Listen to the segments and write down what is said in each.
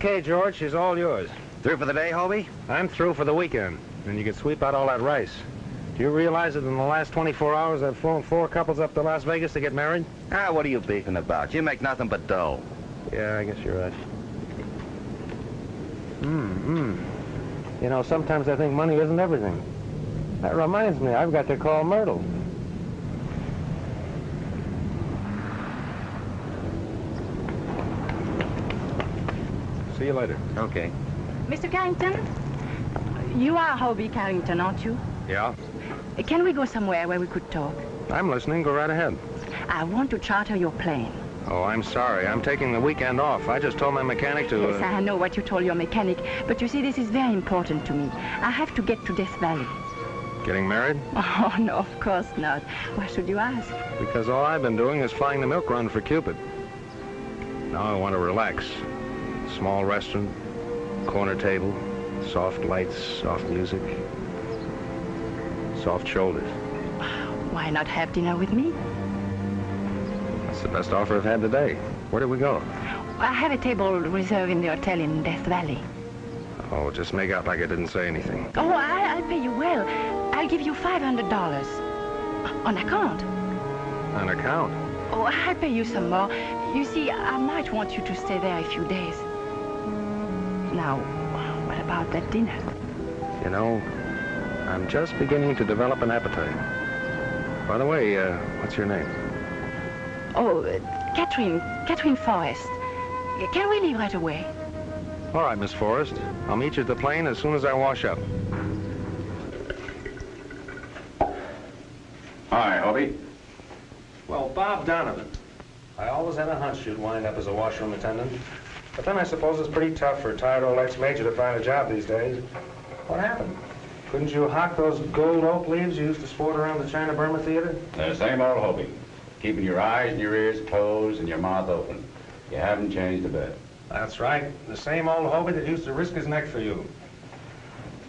Okay, George, she's all yours. Through for the day, Hobie? I'm through for the weekend, and you can sweep out all that rice. Do you realize that in the last 24 hours I've flown 4 couples up to Las Vegas to get married? Ah, what are you beefing about? You make nothing but dough. Yeah, I guess you're right. You know, sometimes I think money isn't everything. That reminds me, I've got to call Myrtle. See you later. Okay. Mr. Carrington, you are Hobie Carrington, aren't you? Yeah? Can we go somewhere where we could talk? I'm listening. Go right ahead. I want to charter your plane. Oh, I'm sorry. I'm taking the weekend off. I just told my mechanic to... Yes, I know what you told your mechanic, but you see, this is very important to me. I have to get to Death Valley. Getting married? Oh, no, of course not. Why should you ask? Because all I've been doing is flying the milk run for Cupid. Now I want to relax. Small restaurant, corner table, soft lights, soft music, soft shoulders. Why not have dinner with me? That's the best offer I've had today. Where do we go? I have a table reserved in the hotel in Death Valley. Oh, just make out like I didn't say anything. Oh, I'll pay you well. I'll give you $500. On account. On account? Oh, I'll pay you some more. You see, I might want you to stay there a few days. Now, what about that dinner? You know, I'm just beginning to develop an appetite. By the way, what's your name? Oh, Catherine Forrest. Can we leave right away? All right, Miss Forrest. I'll meet you at the plane as soon as I wash up. Hi, Hobie. Well, Bob Donovan. I always had a hunch you'd wind up as a washroom attendant. But then I suppose it's pretty tough for a tired old ex-major to find a job these days. What happened? Couldn't you hawk those gold oak leaves you used to sport around the China Burma Theater? The same old Hobie. Keeping your eyes and your ears closed and your mouth open. You haven't changed a bit. That's right. The same old Hobie that used to risk his neck for you.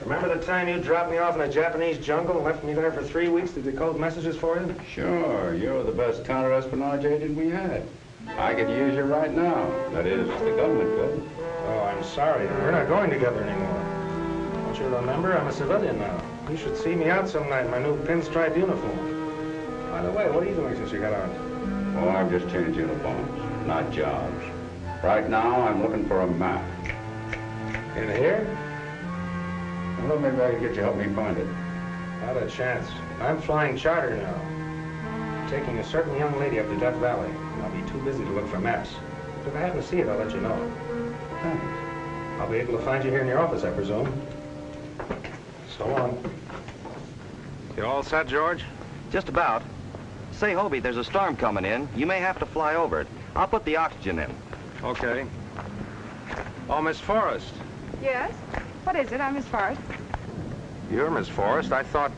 Remember the time you dropped me off in a Japanese jungle and left me there for 3 weeks to decode messages for you? Sure, you're the best counter-espionage agent we had. I could use you right now. That is, the government could. Oh, I'm sorry. We're not going together anymore. Don't you remember? I'm a civilian now. You should see me out some night in my new pinstripe uniform. By the way, what are you doing since you got out? Oh, I've just changed uniforms, not jobs. Right now, I'm looking for a map. In here? Well, maybe I can get you to help me find it. Not a chance. I'm flying charter now. Taking a certain young lady up to Death Valley. And I'll be too busy to look for maps. But if I happen to see it, I'll let you know. Thanks. I'll be able to find you here in your office, I presume. So long. You all set, George? Just about. Say, Hobie, there's a storm coming in. You may have to fly over it. I'll put the oxygen in. Okay. Oh, Miss Forrest. Yes? What is it? I'm Miss Forrest. You're Miss Forrest. I thought...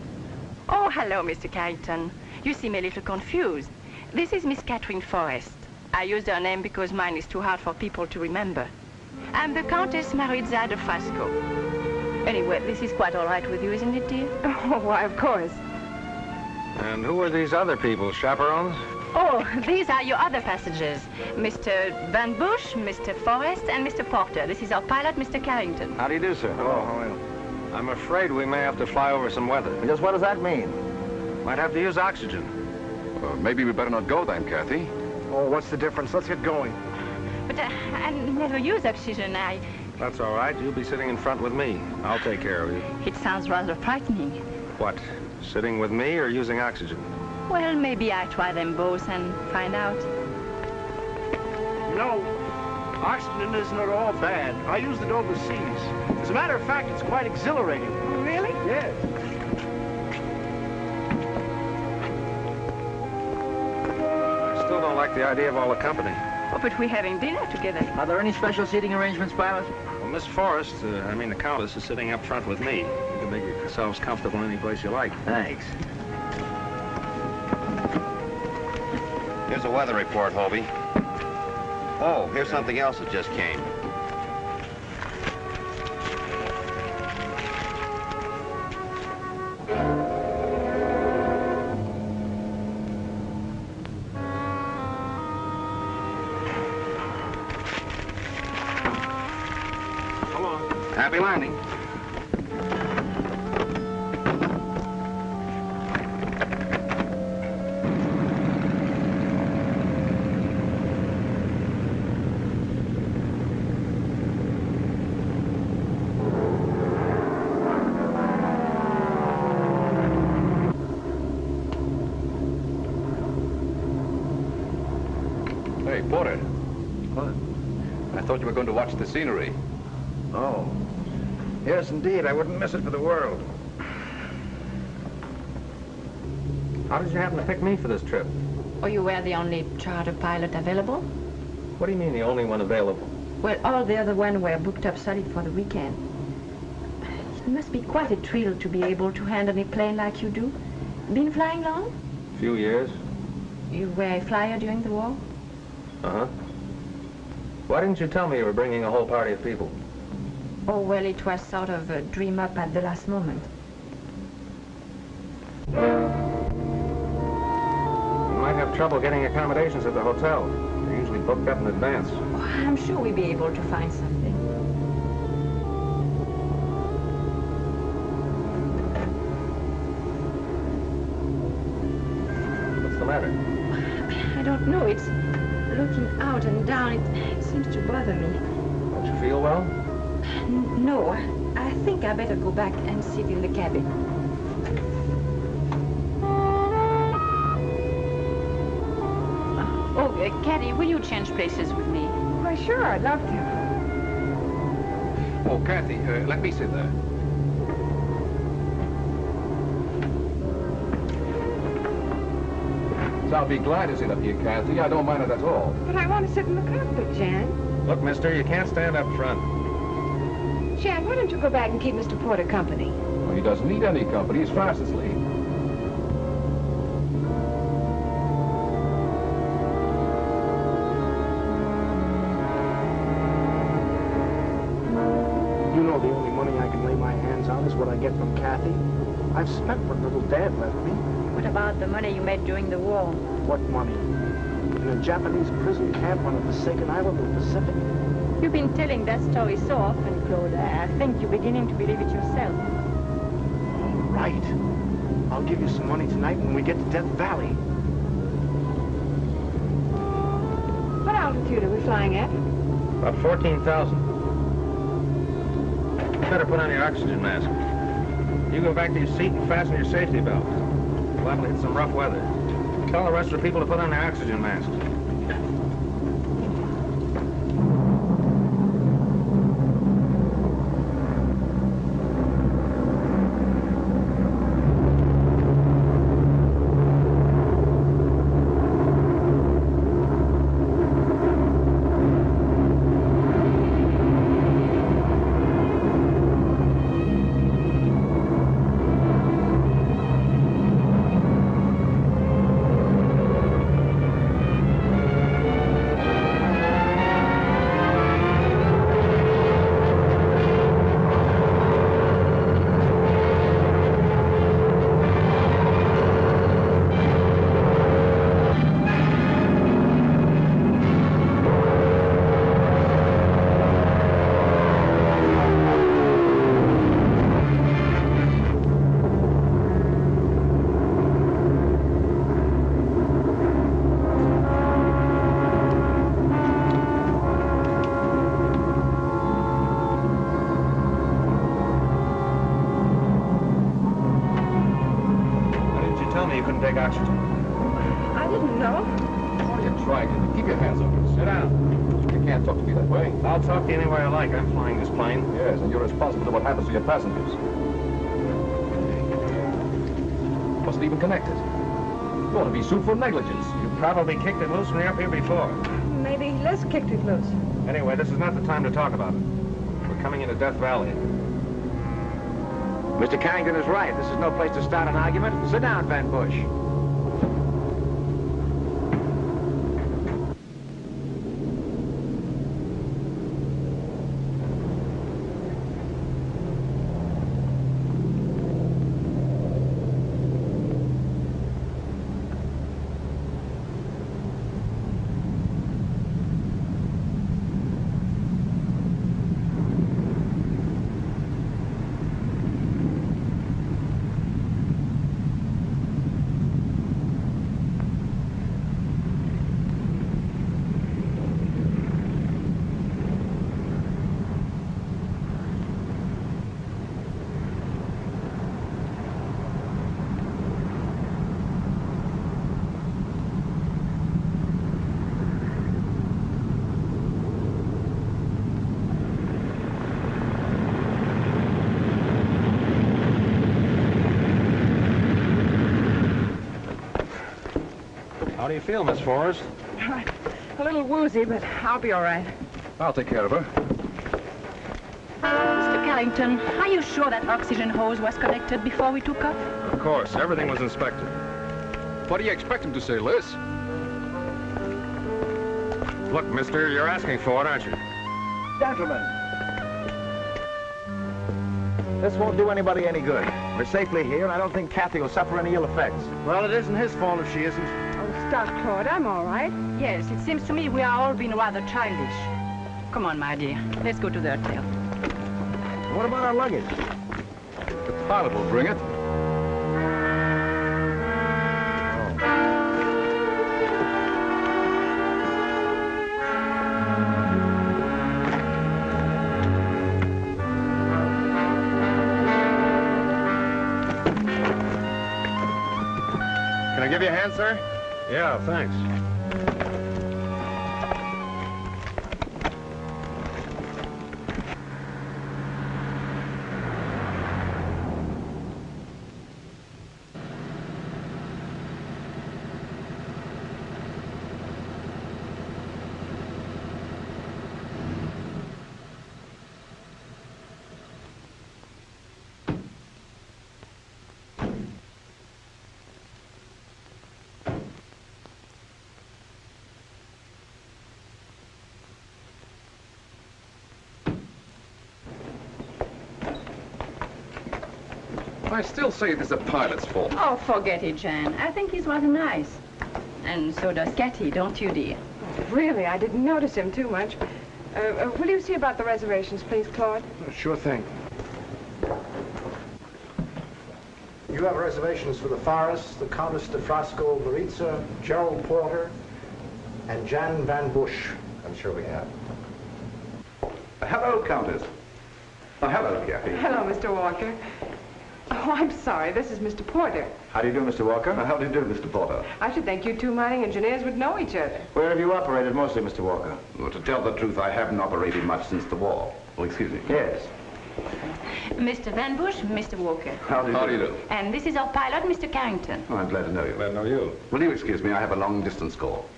Oh, hello, Mr. Carrington. You seem a little confused. This is Miss Catherine Forrest. I used her name because mine is too hard for people to remember. I'm the Countess Maritza de Frasco. Anyway, this is quite all right with you, isn't it, dear? Oh, why, of course. And who are these other people, chaperones? Oh, these are your other passengers. Mr. Van Bush, Mr. Forrest, and Mr. Porter. This is our pilot, Mr. Carrington. How do you do, sir? Oh, I'm afraid we may have to fly over some weather. Just what does that mean? Might have to use oxygen. Maybe we better not go then, Kathy. Oh, what's the difference? Let's get going. But I never use oxygen. That's all right. You'll be sitting in front with me. I'll take care of you. It sounds rather frightening. What? Sitting with me or using oxygen? Well, maybe I try them both and find out. You know, oxygen isn't at all bad. I used it overseas. As a matter of fact, it's quite exhilarating. Oh, really? Yes. I still don't like the idea of all the company. Oh, but we're having dinner together. Are there any special seating arrangements, pilot? Well, Miss Forrest, the Countess, is sitting up front with me. You can make yourselves comfortable any place you like. Thanks. Here's a weather report, Hobie. Oh, here's something else that just came. Happy landing. Hey, Porter. What? I thought you were going to watch the scenery. Oh. Yes, indeed. I wouldn't miss it for the world. How did you happen to pick me for this trip? Oh, you were the only charter pilot available? What do you mean, the only one available? Well, all the other ones were booked up solid for the weekend. It must be quite a thrill to be able to handle a plane like you do. Been flying long? A few years. You were a flyer during the war? Uh-huh. Why didn't you tell me you were bringing a whole party of people? Oh, well, it was sort of a dream up at the last moment. You might have trouble getting accommodations at the hotel. They're usually booked up in advance. Oh, I'm sure we'll be able to find something. What's the matter? I don't know. It's looking out and down. It seems to bother me. Don't you feel well? No, I think I better go back and sit in the cabin. Oh, Caddy, will you change places with me? Why, sure, I'd love to. Oh, Kathy, let me sit there. So I'll be glad to sit up here, Kathy. I don't mind it at all. But I want to sit in the cockpit, Jan. Look, mister, you can't stand up front. Jan, why don't you go back and keep Mr. Porter company? Well, he doesn't need any company. He's fast asleep. You know the only money I can lay my hands on is what I get from Kathy. I've spent what little Dad left me. What about the money you made during the war? What money? In a Japanese prison camp on a forsaken island in the Pacific? You've been telling that story so often, Claude. I think you're beginning to believe it yourself. All right. I'll give you some money tonight when we get to Death Valley. What altitude are we flying at? About 14,000. You better put on your oxygen mask. You go back to your seat and fasten your safety belt. We're liable to hit some rough weather. Tell the rest of the people to put on their oxygen masks. Take oxygen. I didn't know. What are you trying to do? Keep your hands up. Sit down. You can't talk to me that way. I'll talk to you any way I like. I'm flying this plane. Yes, and you're responsible for what happens to your passengers. Wasn't even connected. You ought to be sued for negligence. You probably kicked it loose when you were up here before. Maybe Les kicked it loose. Anyway, this is not the time to talk about it. We're coming into Death Valley. Mr. Carrington is right. This is no place to start an argument. Sit down, Van Bush. you feel, Miss Forrest? A little woozy, but I'll be all right. I'll take care of her. Mr. Carrington, are you sure that oxygen hose was connected before we took off? Of course, everything was inspected. What do you expect him to say, Liz? Look, mister, you're asking for it, aren't you? Gentlemen. This won't do anybody any good. We're safely here, and I don't think Kathy will suffer any ill effects. Well, it isn't his fault if she isn't. Oh, stop, Claude. I'm all right. Yes, it seems to me we are all being rather childish. Come on, my dear. Let's go to the hotel. What about our luggage? The pilot will bring it. Can I give you a hand, sir? Yeah, thanks. I still say it is the pilot's fault. Oh, forget it, Jan. I think he's rather nice. And so does Kathy, don't you, dear? Really, I didn't notice him too much. Will you see about the reservations, please, Claude? Sure thing. You have reservations for the Forest, the Countess de Frasco Maritza, Gerald Porter, and Jan Van Bush. I'm sure we have. Hello, Countess. Oh, hello, Kathy. Hello, Mr. Walker. Oh, I'm sorry. This is Mr. Porter. How do you do, Mr. Walker? How do you do, Mr. Porter? I should think you two mining engineers would know each other. Where have you operated mostly, Mr. Walker? Well, to tell the truth, I haven't operated much since the war. Oh, excuse me. Yes. Mr. Van Bush, Mr. Walker. How do you do? And this is our pilot, Mr. Carrington. Oh, I'm glad to know you. Glad to know you. Will you excuse me? I have a long-distance call.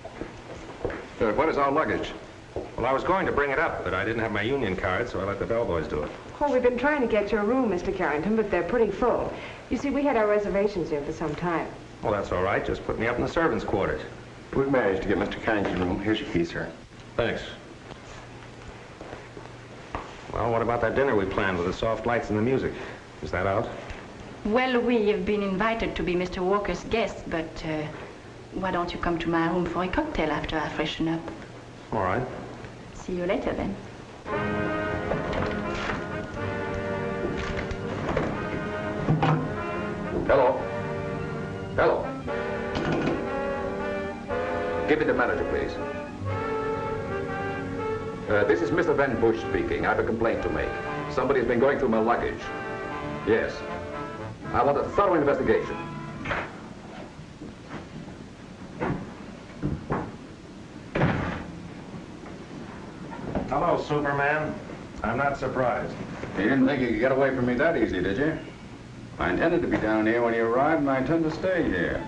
What is our luggage? Well, I was going to bring it up, but I didn't have my union card, so I let the bellboys do it. Oh, we've been trying to get your room, Mr. Carrington, but they're pretty full. You see, we had our reservations here for some time. Well, that's all right. Just put me up in the servants' quarters. We've managed to get Mr. Carrington's room. Here's your key, sir. Thanks. Well, what about that dinner we planned with the soft lights and the music? Is that out? Well, we have been invited to be Mr. Walker's guests, but why don't you come to my room for a cocktail after I freshen up? All right. See you later, then. Hello. Hello. Give me the manager, please. This is Mr. Van Bush speaking. I have a complaint to make. Somebody's been going through my luggage. Yes. I want a thorough investigation. Hello, Superman. I'm not surprised. You didn't think you could get away from me that easy, did you? I intended to be down here when you arrived, and I intend to stay here.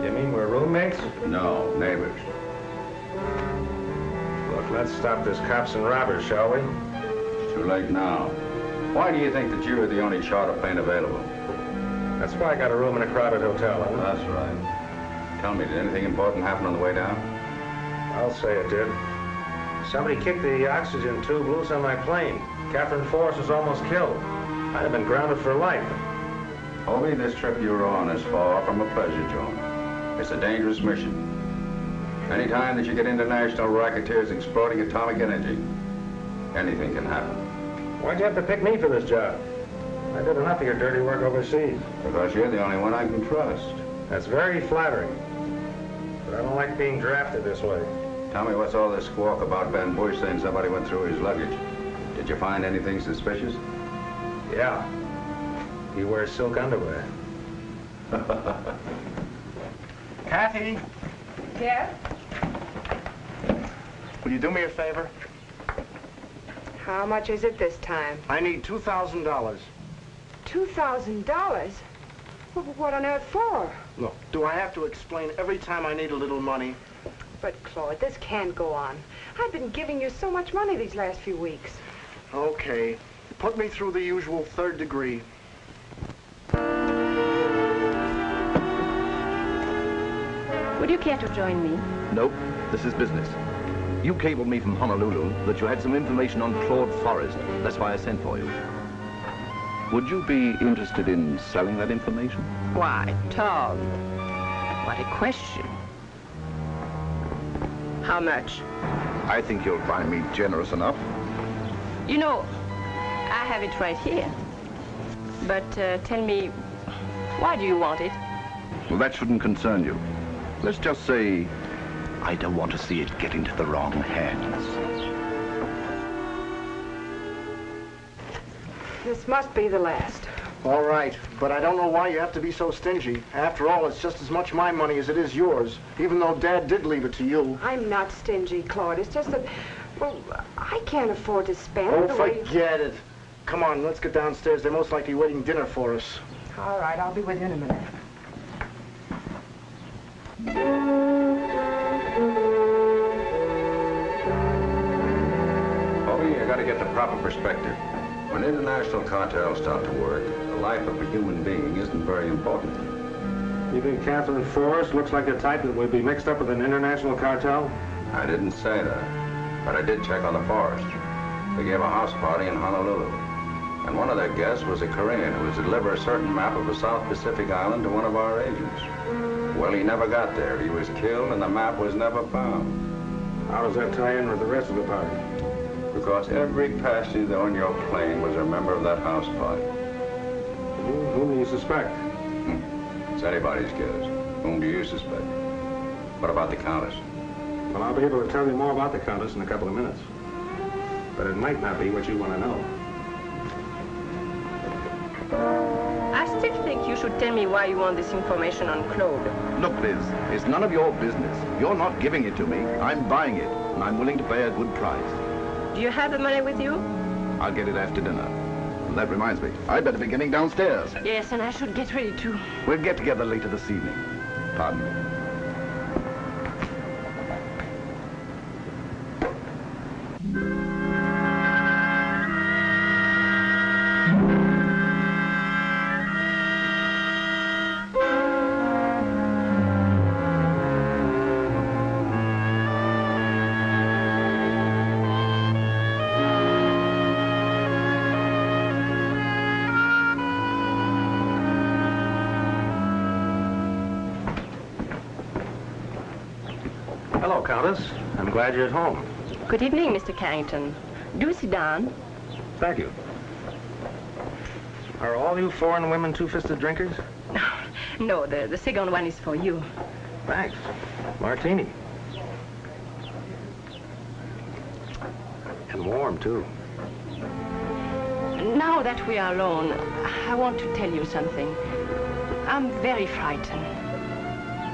You mean we're roommates? No, neighbors. Look, let's stop this cops and robbers, shall we? Too late now. Why do you think that you are the only charter plane available? That's why I got a room in a crowded hotel. Huh? That's right. Tell me, did anything important happen on the way down? I'll say it did. Somebody kicked the oxygen tube loose on my plane. Catherine Forrest was almost killed. I'd have been grounded for life. Hobie, this trip you're on is far from a pleasure zone. It's a dangerous mission. Anytime that you get international racketeers exploiting atomic energy, anything can happen. Why'd you have to pick me for this job? I did enough of your dirty work overseas. Because you're the only one I can trust. That's very flattering. But I don't like being drafted this way. Tell me, what's all this squawk about Van Bush saying somebody went through his luggage? Did you find anything suspicious? Yeah. He wears silk underwear. Kathy, Yes? will you do me a favor? How much is it this time? I need $2,000. $2,000? What on earth for? Look, do I have to explain every time I need a little money? But, Claude, this can't go on. I've been giving you so much money these last few weeks. Okay. Put me through the usual 3rd degree. Would you care to join me? Nope, this is business. You cabled me from Honolulu that you had some information on Claude Forrest. That's why I sent for you. Would you be interested in selling that information? Why, Tom, what a question. How much? I think you'll find me generous enough. You know, I have it right here. But tell me, why do you want it? Well, that shouldn't concern you. Let's just say, I don't want to see it get into the wrong hands. This must be the last. All right, but I don't know why you have to be so stingy. After all, it's just as much my money as it is yours, even though Dad did leave it to you. I'm not stingy, Claude. It's just that, well, I can't afford to spend Oh, the way... forget it. Come on, let's get downstairs. They're most likely waiting dinner for us. All right, I'll be with you in a minute. Bobby, you gotta get the proper perspective. When international cartels start to work, the life of a human being isn't very important. You think Catherine Forrest looks like a type that would be mixed up with an international cartel? I didn't say that, but I did check on the Forrest. They gave a house party in Honolulu, and one of their guests was a Korean who was to deliver a certain map of a South Pacific island to one of our agents. Well, he never got there. He was killed, and the map was never found. How does that tie in with the rest of the party? Because every passenger on your plane was a member of that house party. Whom do you suspect? It's anybody's guess. Whom do you suspect? What about the Countess? Well, I'll be able to tell you more about the Countess in a couple of minutes. But it might not be what you want to know. I still think you should tell me why you want this information on Claude. Look, Liz, it's none of your business. You're not giving it to me. I'm buying it, and I'm willing to pay a good price. Do you have the money with you? I'll get it after dinner. And that reminds me, I'd better be getting downstairs. Yes, and I should get ready too. We'll get together later this evening. Pardon me. Hello, Countess. I'm glad you're at home. Good evening, Mr. Carrington. Do sit down. Thank you. Are all you foreign women two-fisted drinkers? No, the second one is for you. Thanks. Martini. And warm, too. Now that we are alone, I want to tell you something. I'm very frightened.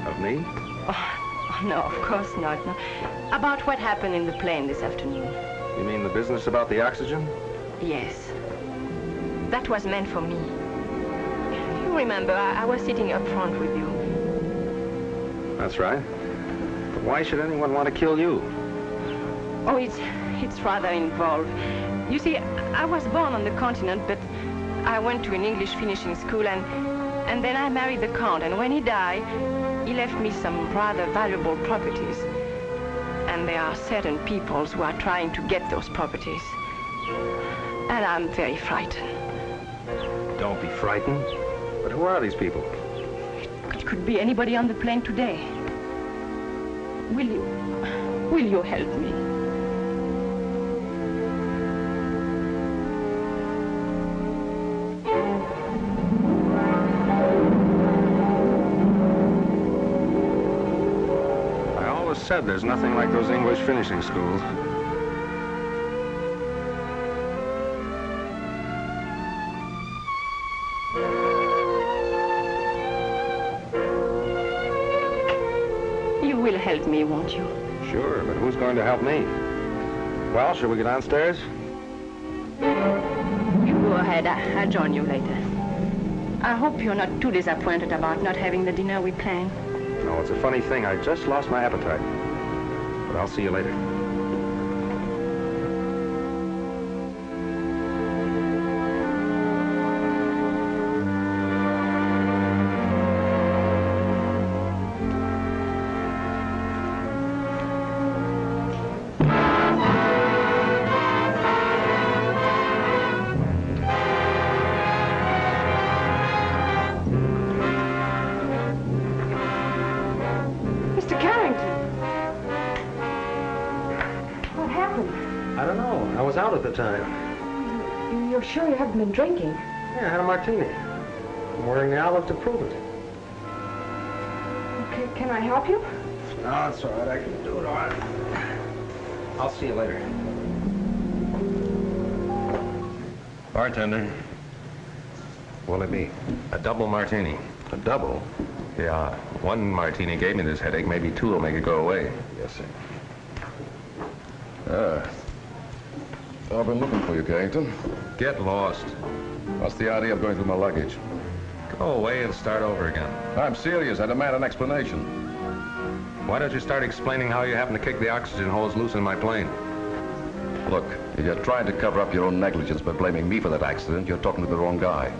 Of me? Oh, no, of course not. No. About what happened in the plane this afternoon. You mean the business about the oxygen? Yes. That was meant for me. You remember, I was sitting up front with you. That's right. But why should anyone want to kill you? Oh, it's rather involved. You see, I was born on the continent, but I went to an English finishing school, and then I married the Count, and when he died, he left me some rather valuable properties. And there are certain peoples who are trying to get those properties. And I'm very frightened. Don't be frightened. But who are these people? It could be anybody on the plane today. Will you help me? I always said there's nothing like those English finishing schools. You will help me, won't you? Sure, but who's going to help me? Well, shall we get downstairs? You go ahead. I'll join you later. I hope you're not too disappointed about not having the dinner we planned. No, it's a funny thing. I just lost my appetite. But I'll see you later. At the time. You're sure you haven't been drinking? Yeah, I had a martini. I'm wearing the olive to prove it. Okay, can I help you? No, it's all right. I can do it all right. I'll see you later. Bartender. What'll it be? A double martini. A double? Yeah. One martini gave me this headache. Maybe two will make it go away. Yes, sir. I've been looking for you, Carrington. Get lost. What's the idea of going through my luggage? Go away and start over again. I'm serious. I demand an explanation. Why don't you start explaining how you happen to kick the oxygen hose loose in my plane? Look, if you're trying to cover up your own negligence by blaming me for that accident, you're talking to the wrong guy.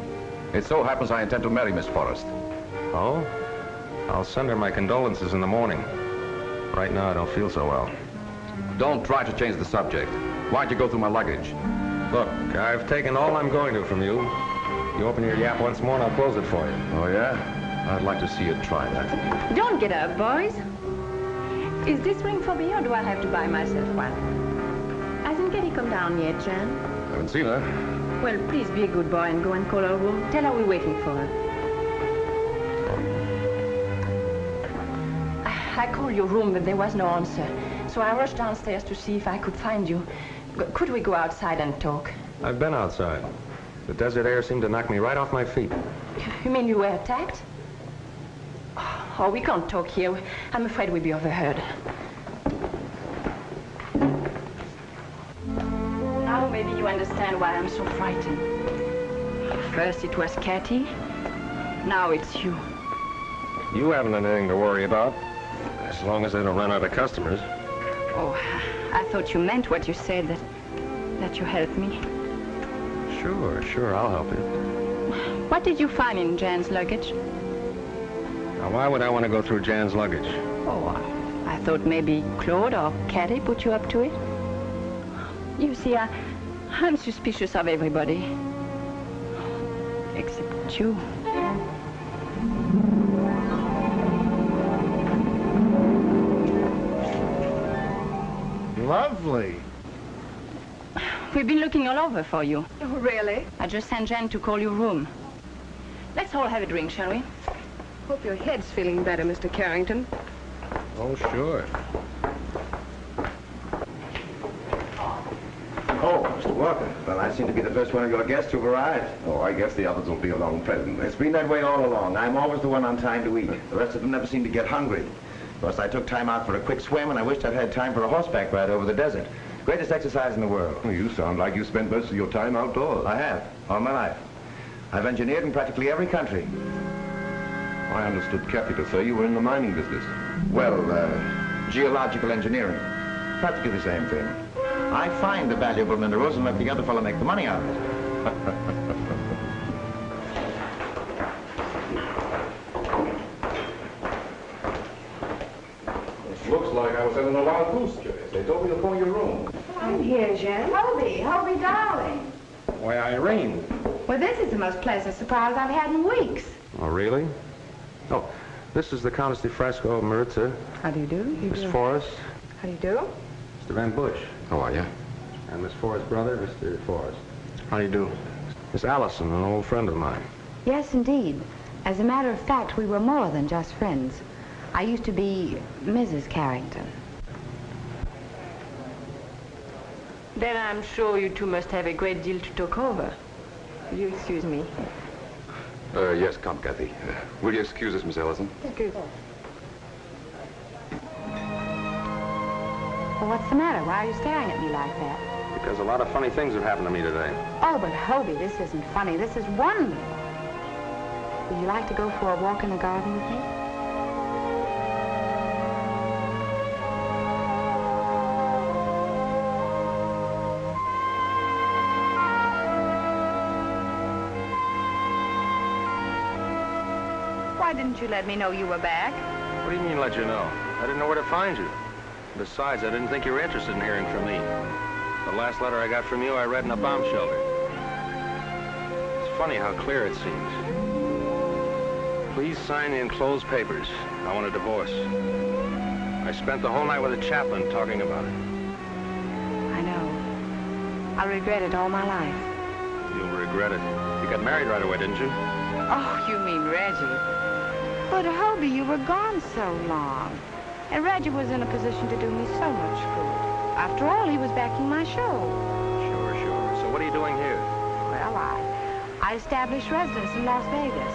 It so happens I intend to marry Miss Forrest. Oh? I'll send her my condolences in the morning. Right now, I don't feel so well. Don't try to change the subject. Why'd you go through my luggage? Look, I've taken all I'm going to from you. You open your yap once more and I'll close it for you. Oh, yeah? I'd like to see you try that. Don't get up, boys. Is this ring for me or do I have to buy myself one? Hasn't Katie come down yet, Jan? Haven't seen her. Well, please be a good boy and go and call her room. Tell her we're waiting for her. I called your room, but there was no answer. So I rushed downstairs to see if I could find you. Could we go outside and talk? I've been outside. The desert air seemed to knock me right off my feet. You mean you were attacked? Oh, we can't talk here. I'm afraid we'll be overheard. Now maybe you understand why I'm so frightened. First it was Katie. Now it's you. You haven't anything to worry about. As long as I don't run out of customers. Oh, I thought you meant what you said, that you helped me. Sure, I'll help you. What did you find in Jan's luggage? Now, why would I want to go through Jan's luggage? Oh, I thought maybe Claude or Katie put you up to it. You see, I'm suspicious of everybody. Except you. Lovely. We've been looking all over for you. Oh, really? I just sent Jan to call your room. Let's all have a drink, shall we? Hope your head's feeling better, Mr. Carrington. Oh, sure. Oh, Mr. Walker. Well, I seem to be the first one of your guests who've arrived. Oh, I guess the others will be along presently. It's been that way all along. I'm always the one on time to eat. The rest of them never seem to get hungry. Plus, I took time out for a quick swim, and I wished I'd had time for a horseback ride over the desert. Greatest exercise in the world. Well, you sound like you spent most of your time outdoors. I have, all my life. I've engineered in practically every country. I understood Kathy to say you were in the mining business. Well, geological engineering. Practically the same thing. I find the valuable minerals and let the other fellow make the money out of it. Looks like I was having a wild goose chase. They told me to phone your room. I'm here, Jen. Hobie, darling. Why, Irene. Well, this is the most pleasant surprise I've had in weeks. Oh, really? Oh, this is the Countess de Fresco Maritza. How do you do? Miss Forrest. How do you do? Mr. Van Bush. How are you? And Miss Forrest's brother, Mr. Forrest. How do you do? Miss Allison, an old friend of mine. Yes, indeed. As a matter of fact, we were more than just friends. I used to be Mrs. Carrington. Then I'm sure you two must have a great deal to talk over. Will you excuse me? Yes, come, Kathy. Will you excuse us, Miss Ellison? Thank you. Well, what's the matter? Why are you staring at me like that? Because a lot of funny things have happened to me today. Oh, but Hobie, this isn't funny. This is wonderful. Would you like to go for a walk in the garden with me? Why didn't you let me know you were back? What do you mean, let you know? I didn't know where to find you. Besides, I didn't think you were interested in hearing from me. The last letter I got from you, I read in a bomb shelter. It's funny how clear it seems. Please sign the enclosed papers. I want a divorce. I spent the whole night with a chaplain talking about it. I know. I'll regret it all my life. You'll regret it. You got married right away, didn't you? Oh, you mean Reggie. But, Hobie, you were gone so long. And Reggie was in a position to do me so much good. After all, he was backing my show. Sure. So what are you doing here? Well, I established residence in Las Vegas.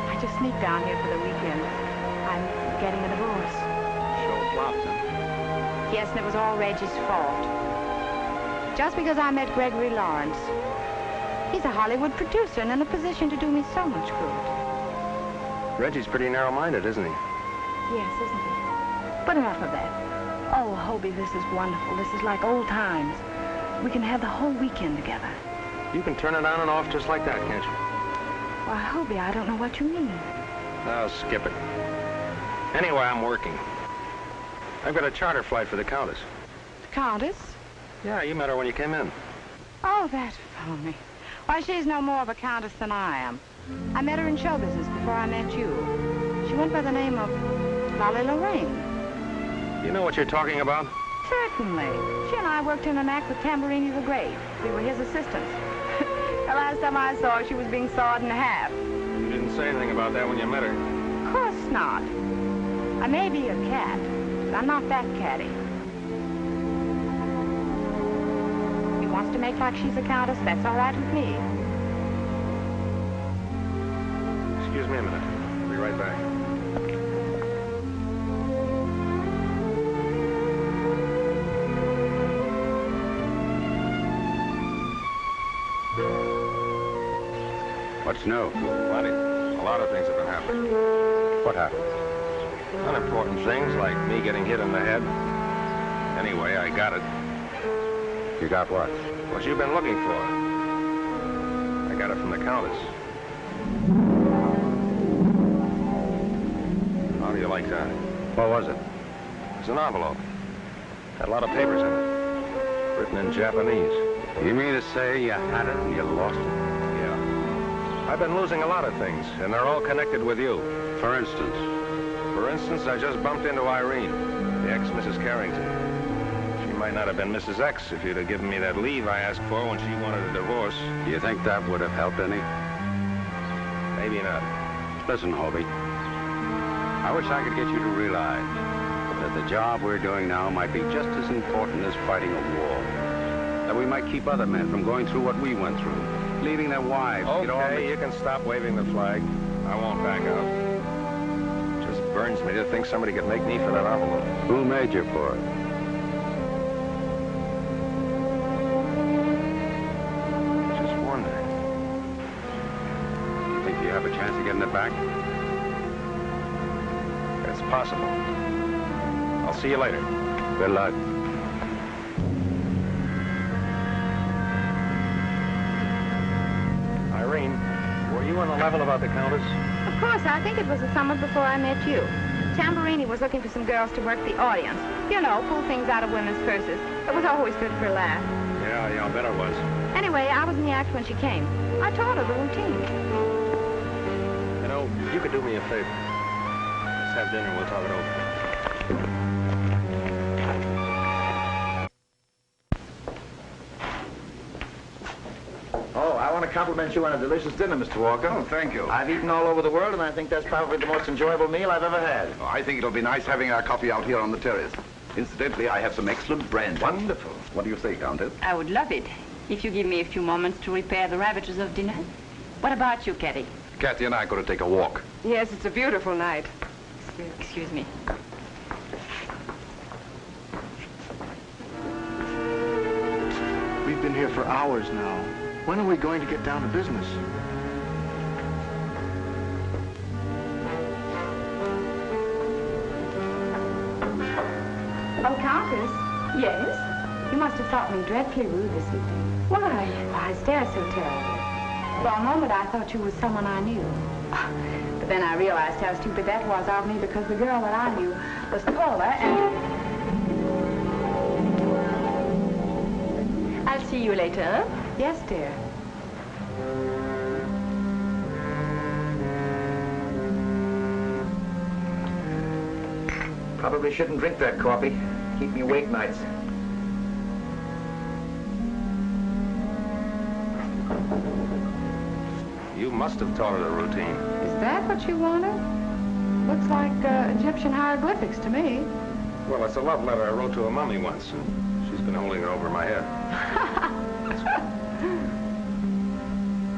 I just sneaked down here for the weekend. I'm getting a divorce. Show flopped, huh? Yes, and it was all Reggie's fault. Just because I met Gregory Lawrence. He's a Hollywood producer and in a position to do me so much good. Reggie's pretty narrow-minded, isn't he? Yes, isn't he? But enough of that. Oh, Hobie, this is wonderful. This is like old times. We can have the whole weekend together. You can turn it on and off just like that, can't you? Why, Hobie, I don't know what you mean. Oh, skip it. Anyway, I'm working. I've got a charter flight for the Countess. The Countess? Yeah, you met her when you came in. Oh, that's phony. Why, she's no more of a countess than I am. I met her in show business before I met you. She went by the name of Lolly Lorraine. You know what you're talking about? Certainly. She and I worked in an act with Tamburini the Great. We were his assistants. The last time I saw her, she was being sawed in half. You didn't say anything about that when you met her. Of course not. I may be a cat, but I'm not that catty. He wants to make like she's a countess, that's all right with me. Excuse me a minute. I'll be right back. What's new? Plenty. A lot of things have been happening. What happened? Unimportant things like me getting hit in the head. Anyway, I got it. You got what? What you've been looking for. I got it from the Countess. How do you like that? What was it? It's an envelope. Had a lot of papers in it. Written in Japanese. You mean to say you had it and you lost it? I've been losing a lot of things, and they're all connected with you. For instance? For instance, I just bumped into Irene, the ex-Mrs. Carrington. She might not have been Mrs. X if you'd have given me that leave I asked for when she wanted a divorce. Do you think that would have helped any? Maybe not. Listen, Hobie. I wish I could get you to realize that the job we're doing now might be just as important as fighting a war. That we might keep other men from going through what we went through. Leaving their wives. Okay, you can stop waving the flag. I won't back out. It just burns me to think somebody could make me for that envelope. Who made you for it? Just wonder. You think you have a chance of getting it back? It's possible. I'll see you later. Good luck. Irene, were you on the level about the Countess? Of course, I think it was the summer before I met you. Tamburini was looking for some girls to work the audience. You know, pull things out of women's purses. It was always good for a laugh. Yeah, I bet it was. Anyway, I was in the act when she came. I told her the routine. You know, you could do me a favor. Let's have dinner and we'll talk it over. Oh, I want to compliment you on a delicious dinner, Mr. Walker. Oh, thank you. I've eaten all over the world, and I think that's probably the most enjoyable meal I've ever had. Oh, I think it'll be nice having our coffee out here on the terrace. Incidentally, I have some excellent brandy. Wonderful. What do you say, Countess? I would love it if you give me a few moments to repair the ravages of dinner. What about you, Kathy? Kathy and I are going to take a walk. Yes, it's a beautiful night. Excuse me. We've been here for hours now. When are we going to get down to business? Oh, Countess. Yes? You must have thought me dreadfully rude this evening. Why? Why, is there so terrible? For a moment, I thought you was someone I knew. But then I realized how stupid that was of me because the girl that I knew was taller and... I'll see you later. Yes, dear. Probably shouldn't drink that coffee. Keep me awake nights. You must have taught her a routine. Is that what you wanted? Looks like Egyptian hieroglyphics to me. Well, it's a love letter I wrote to a mummy once, and she's been holding it over my head.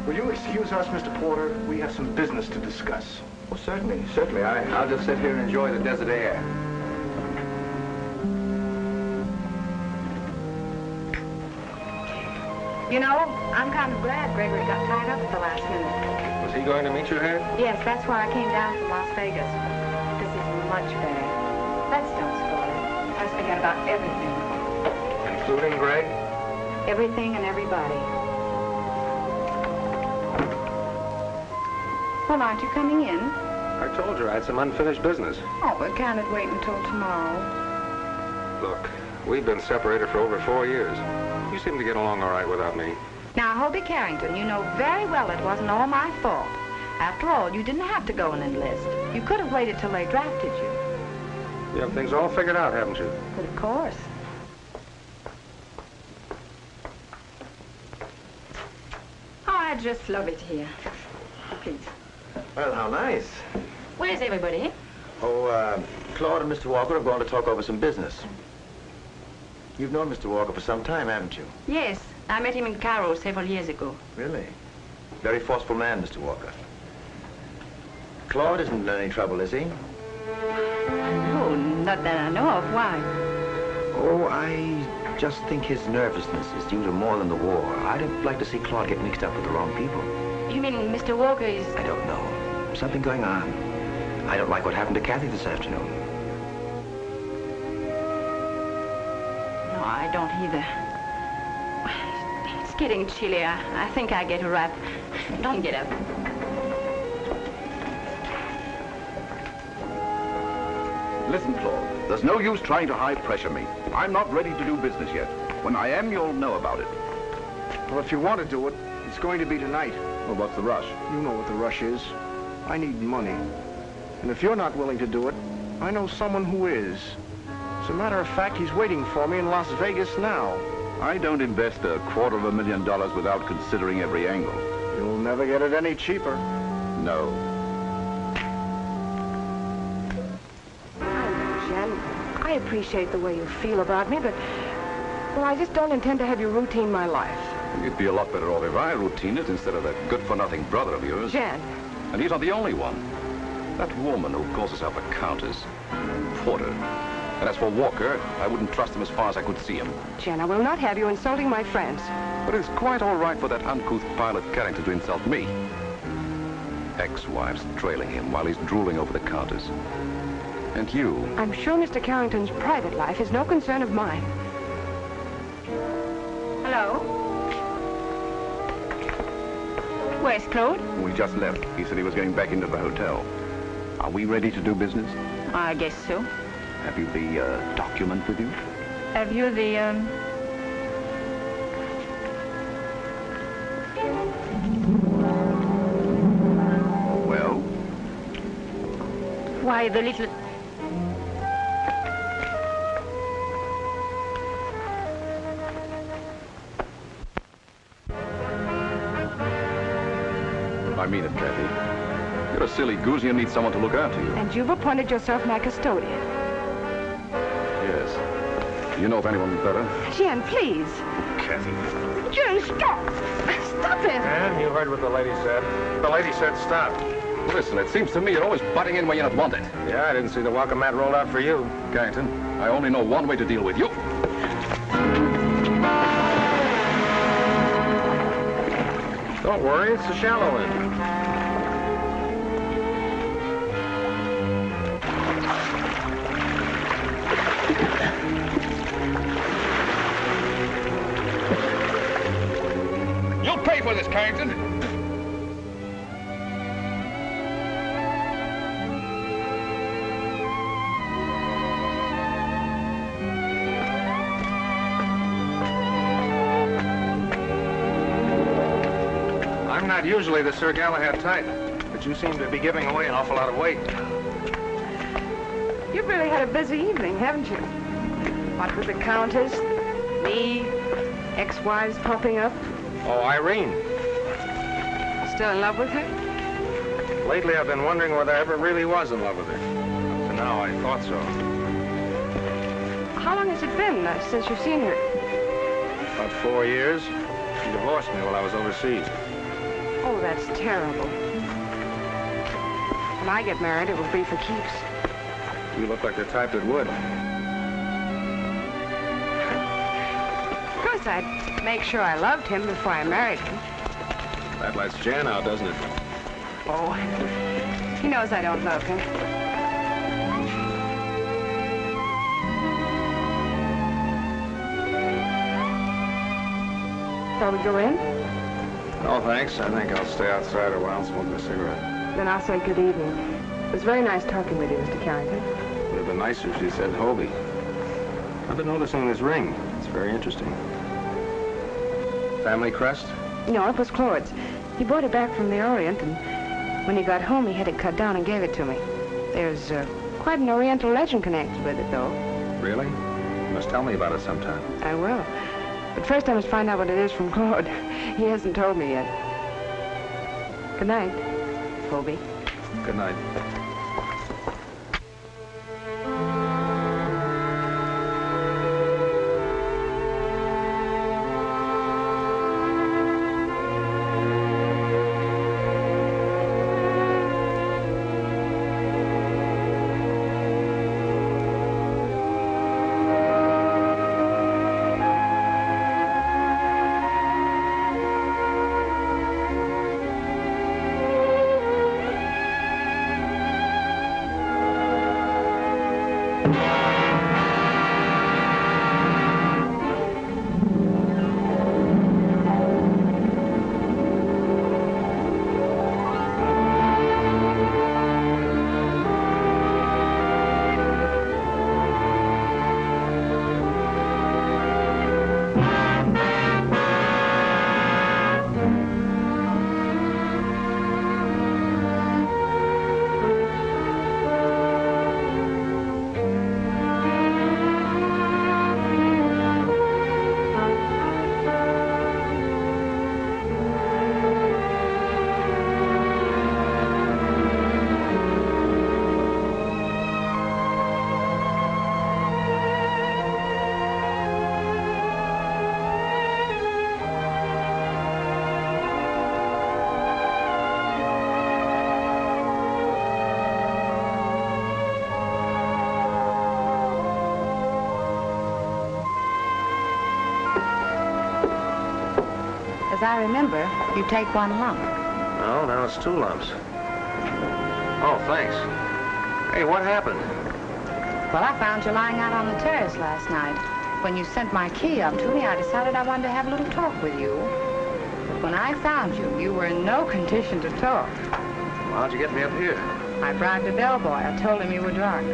Will you excuse us, Mr. Porter? We have some business to discuss. Oh, certainly, certainly. I'll just sit here and enjoy the desert air. You know, I'm kind of glad Gregory got tied up at the last minute. Was he going to meet you here? Yes, that's why I came down from Las Vegas. This is much better. Let's don't spoil it. Let's forget about everything. Including Greg? Everything and everybody. Well, aren't you coming in? I told her I had some unfinished business. Oh, but can't it wait until tomorrow? Look, we've been separated for over 4 years. You seem to get along all right without me. Now, Hobie Carrington, you know very well it wasn't all my fault. After all, you didn't have to go and enlist. You could have waited till they drafted you. You have things all figured out, haven't you? But of course. Oh, I just love it here. Please. Well, how nice. Where's everybody? Oh, Claude and Mr. Walker have gone to talk over some business. You've known Mr. Walker for some time, haven't you? Yes, I met him in Cairo several years ago. Really? Very forceful man, Mr. Walker. Claude isn't in any trouble, is he? No, not that I know of. Why? Oh, I just think his nervousness is due to more than the war. I'd like to see Claude get mixed up with the wrong people. You mean Mr. Walker is... I don't know. Something going on. I don't like what happened to Kathy this afternoon. No, I don't either. It's getting chilly. I think I get a wrap. Don't get up. Listen, Claude, there's no use trying to high-pressure me. I'm not ready to do business yet. When I am, you'll know about it. Well, if you want to do it, it's going to be tonight. Well, what's the rush? You know what the rush is. I need money. And if you're not willing to do it, I know someone who is. As a matter of fact, he's waiting for me in Las Vegas now. I don't invest $250,000 without considering every angle. You'll never get it any cheaper. No. I know, Jen. I appreciate the way you feel about me, but... well, I just don't intend to have you routine my life. It'd be a lot better off if I routine it instead of that good-for-nothing brother of yours. Jen. And he's not the only one. That woman who calls herself a countess, Porter. And as for Walker, I wouldn't trust him as far as I could see him. Jen, I will not have you insulting my friends. But it's quite all right for that uncouth pilot Carrington to insult me. Ex-wives trailing him while he's drooling over the countess. And you... I'm sure Mr. Carrington's private life is no concern of mine. Hello? Where's Claude? We just left. He said he was going back into the hotel. Are we ready to do business? I guess so. Have you the document with you? Have you the, Well? Why, the little... I mean it, Kathy. You're a silly goose and you need someone to look after you. And you've appointed yourself my custodian. Yes. Do you know of anyone better? Jen, please. Kathy. Jen, stop! Stop it! And you heard what the lady said. The lady said stop. Listen, it seems to me you're always butting in when you're not wanted. Yeah, I didn't see the welcome mat rolled out for you. Carrington, I only know one way to deal with you. Don't worry, it's the shallow end. pay for this, Carrington. I'm not usually the Sir Galahad type, but you seem to be giving away an awful lot of weight. You've really had a busy evening, haven't you? What with the Countess, me, ex-wives popping up. Oh, Irene. Still in love with her? Lately, I've been wondering whether I ever really was in love with her. Up to now, I thought so. How long has it been since you've seen her? About 4 years. She divorced me while I was overseas. Oh, that's terrible. When I get married, it will be for keeps. You look like the type that would. Of course, I'd make sure I loved him before I married him. That lets Jan out, doesn't it? Oh, he knows I don't love him. Shall we go in? No, thanks. I think I'll stay outside a while and smoke a cigarette. Then I'll say good evening. It was very nice talking with you, Mr. Carrington. Would have been nicer if she said Hobie. I've been noticing this ring. It's very interesting. Family crest? No, it was Claude's. He brought it back from the Orient, and when he got home, he had it cut down and gave it to me. There's quite an Oriental legend connected with it, though. Really? You must tell me about it sometime. I will. But first I must find out what it is from Claude. He hasn't told me yet. Good night, Hobie. Good night. As I remember, you take one lump. No, now it's 2 lumps. Oh, thanks. Hey, what happened? Well, I found you lying out on the terrace last night. When you sent my key up to me, I decided I wanted to have a little talk with you. But when I found you, you were in no condition to talk. Well, how'd you get me up here? I bribed a bellboy. I told him you were drunk.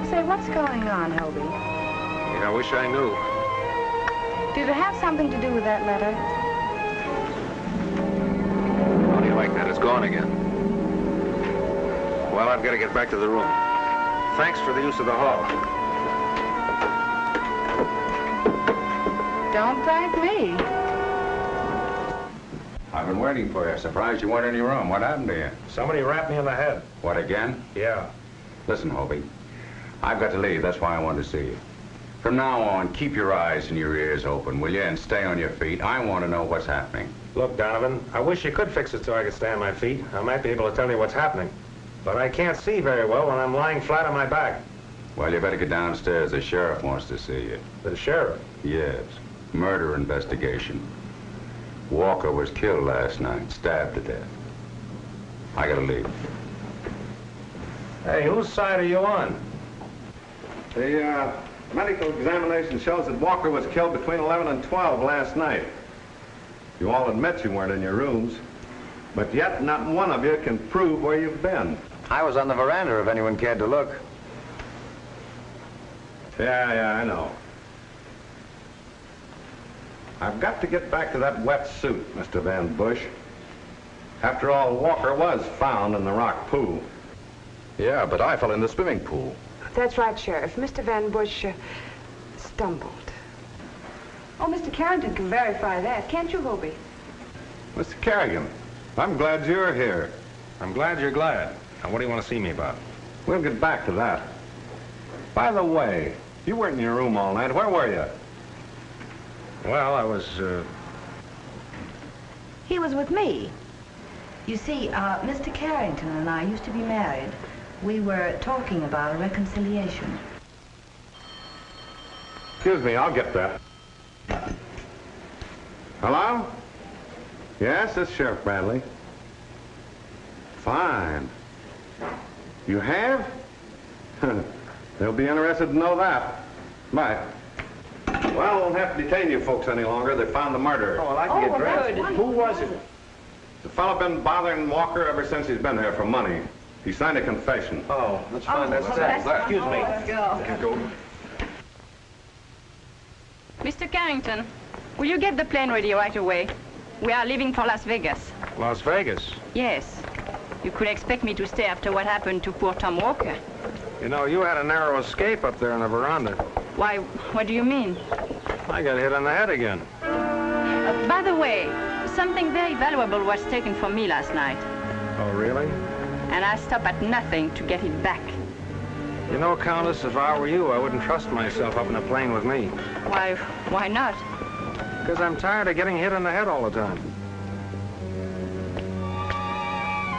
Say, what's going on, Hobie? Yeah, I wish I knew. Did it have something to do with that letter? How do you like that? It's gone again. Well, I've got to get back to the room. Thanks for the use of the hall. Don't thank me. I've been waiting for you. Surprised you weren't in your room. What happened to you? Somebody rapped me on the head. What, again? Yeah. Listen, Hobie, I've got to leave. That's why I wanted to see you. From now on, keep your eyes and your ears open, will you? And stay on your feet. I want to know what's happening. Look, Donovan, I wish you could fix it so I could stay on my feet. I might be able to tell you what's happening. But I can't see very well when I'm lying flat on my back. Well, you better get downstairs. The sheriff wants to see you. The sheriff? Yes. Murder investigation. Walker was killed last night, stabbed to death. I gotta leave. Hey, whose side are you on? The medical examination shows that Walker was killed between 11 and 12 last night. You all admit you weren't in your rooms, but yet not one of you can prove where you've been. I was on the veranda if anyone cared to look. Yeah, I know. I've got to get back to that wet suit, Mr. Van Bush. After all, Walker was found in the rock pool. Yeah, but I fell in the swimming pool. That's right, Sheriff. Mr. Van Bush stumbled. Oh, Mr. Carrington can verify that. Can't you, Hobie? Mr. Kerrigan, I'm glad you're here. I'm glad you're glad. Now, what do you want to see me about? We'll get back to that. By the way, you weren't in your room all night. Where were you? Well, I was, He was with me. You see, Mr. Carrington and I used to be married. We were talking about a reconciliation. Excuse me, I'll get that. Hello? Yes, it's Sheriff Bradley. Fine. You have? They'll be interested to know that. Bye. Well, I won't have to detain you folks any longer. They found the murderer. Oh, well, I can get dressed. Who was it? The fellow been bothering Walker ever since he's been here for money. He signed a confession. Oh, that's fine. That's that. Excuse me. Let's go. Mr. Carrington, will you get the plane ready right away? We are leaving for Las Vegas. Las Vegas? Yes. You could expect me to stay after what happened to poor Tom Walker. You know, you had a narrow escape up there in the veranda. Why, what do you mean? I got hit on the head again. By the way, something very valuable was taken from me last night. Oh, really? And I stop at nothing to get it back. You know, Countess, if I were you, I wouldn't trust myself up in a plane with me. Why not? Because I'm tired of getting hit on the head all the time.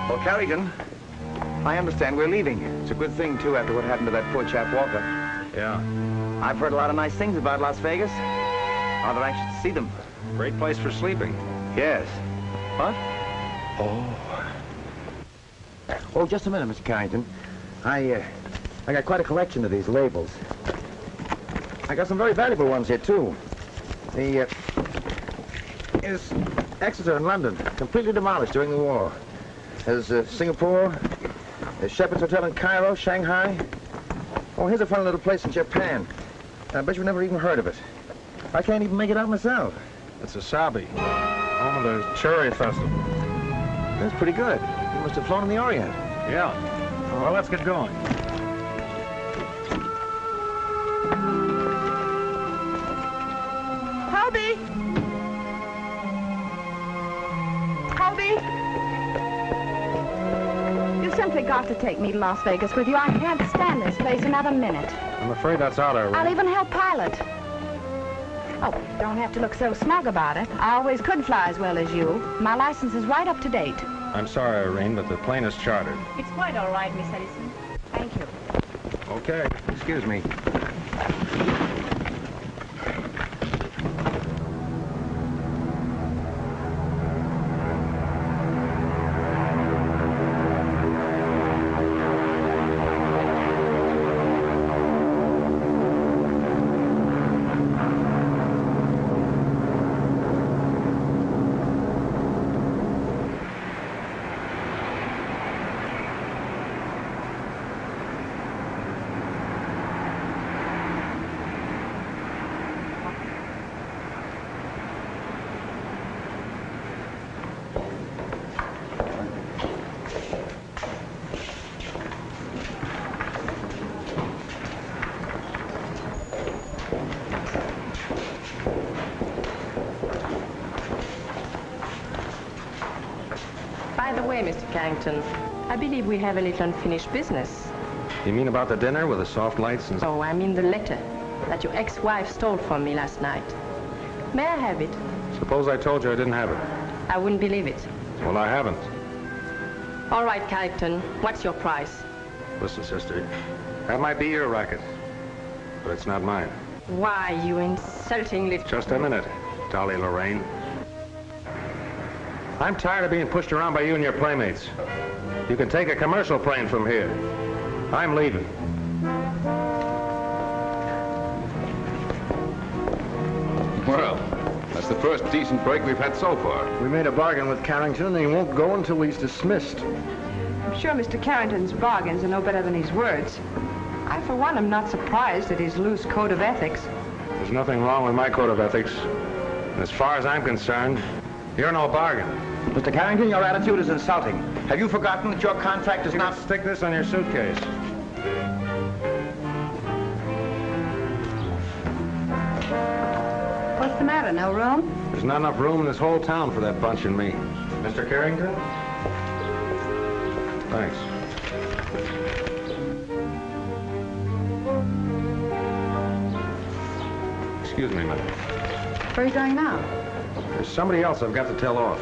Well, Carrigan, I understand we're leaving. It's a good thing, too, after what happened to that poor chap Walker. Yeah. I've heard a lot of nice things about Las Vegas. Rather anxious to see them. Great place for sleeping. Yes. What? Oh, just a minute, Mr. Carrington. I got quite a collection of these labels. I got some very valuable ones here, too. Here's Exeter and London, completely demolished during the war. There's Singapore, there's Shepherd's Hotel in Cairo, Shanghai. Oh, here's a fun little place in Japan. I bet you've never even heard of it. I can't even make it out myself. It's Asabi, home of the Cherry Festival. That's pretty good. You must have flown in the Orient. Yeah. Well, let's get going. Hobie! Hobie! You've simply got to take me to Las Vegas with you. I can't stand this place another minute. I'm afraid that's out of I'll range. even help pilot. Oh, don't have to look so smug about it. I always could fly as well as you. My license is right up to date. I'm sorry, Irene, but the plane is chartered. It's quite all right, Miss Ellison. Thank you. Okay. Excuse me. By the way, Mr. Carrington, I believe we have a little unfinished business. You mean about the dinner with the soft lights and... Oh, I mean the letter that your ex-wife stole from me last night. May I have it? Suppose I told you I didn't have it. I wouldn't believe it. Well, I haven't. All right, Carrington, what's your price? Listen, sister, that might be your racket, but it's not mine. Why, you insulting little... Just a minute, Dolly Lorraine. I'm tired of being pushed around by you and your playmates. You can take a commercial plane from here. I'm leaving. Well, that's the first first decent break we've had so far. We made a bargain with Carrington, and he won't go until he's dismissed. I'm sure Mr. Carrington's bargains are no better than his words. I, for one, am not surprised at his loose code of ethics. There's nothing wrong with my code of ethics. And as far as I'm concerned, you're no bargain. Mr. Carrington, your attitude is insulting. Have you forgotten that your contract is not... Stick this on your suitcase. What's the matter, no room? There's not enough room in this whole town for that bunch and me. Mr. Carrington? Thanks. Excuse me a minute. Where are you going now? There's somebody else I've got to tell off.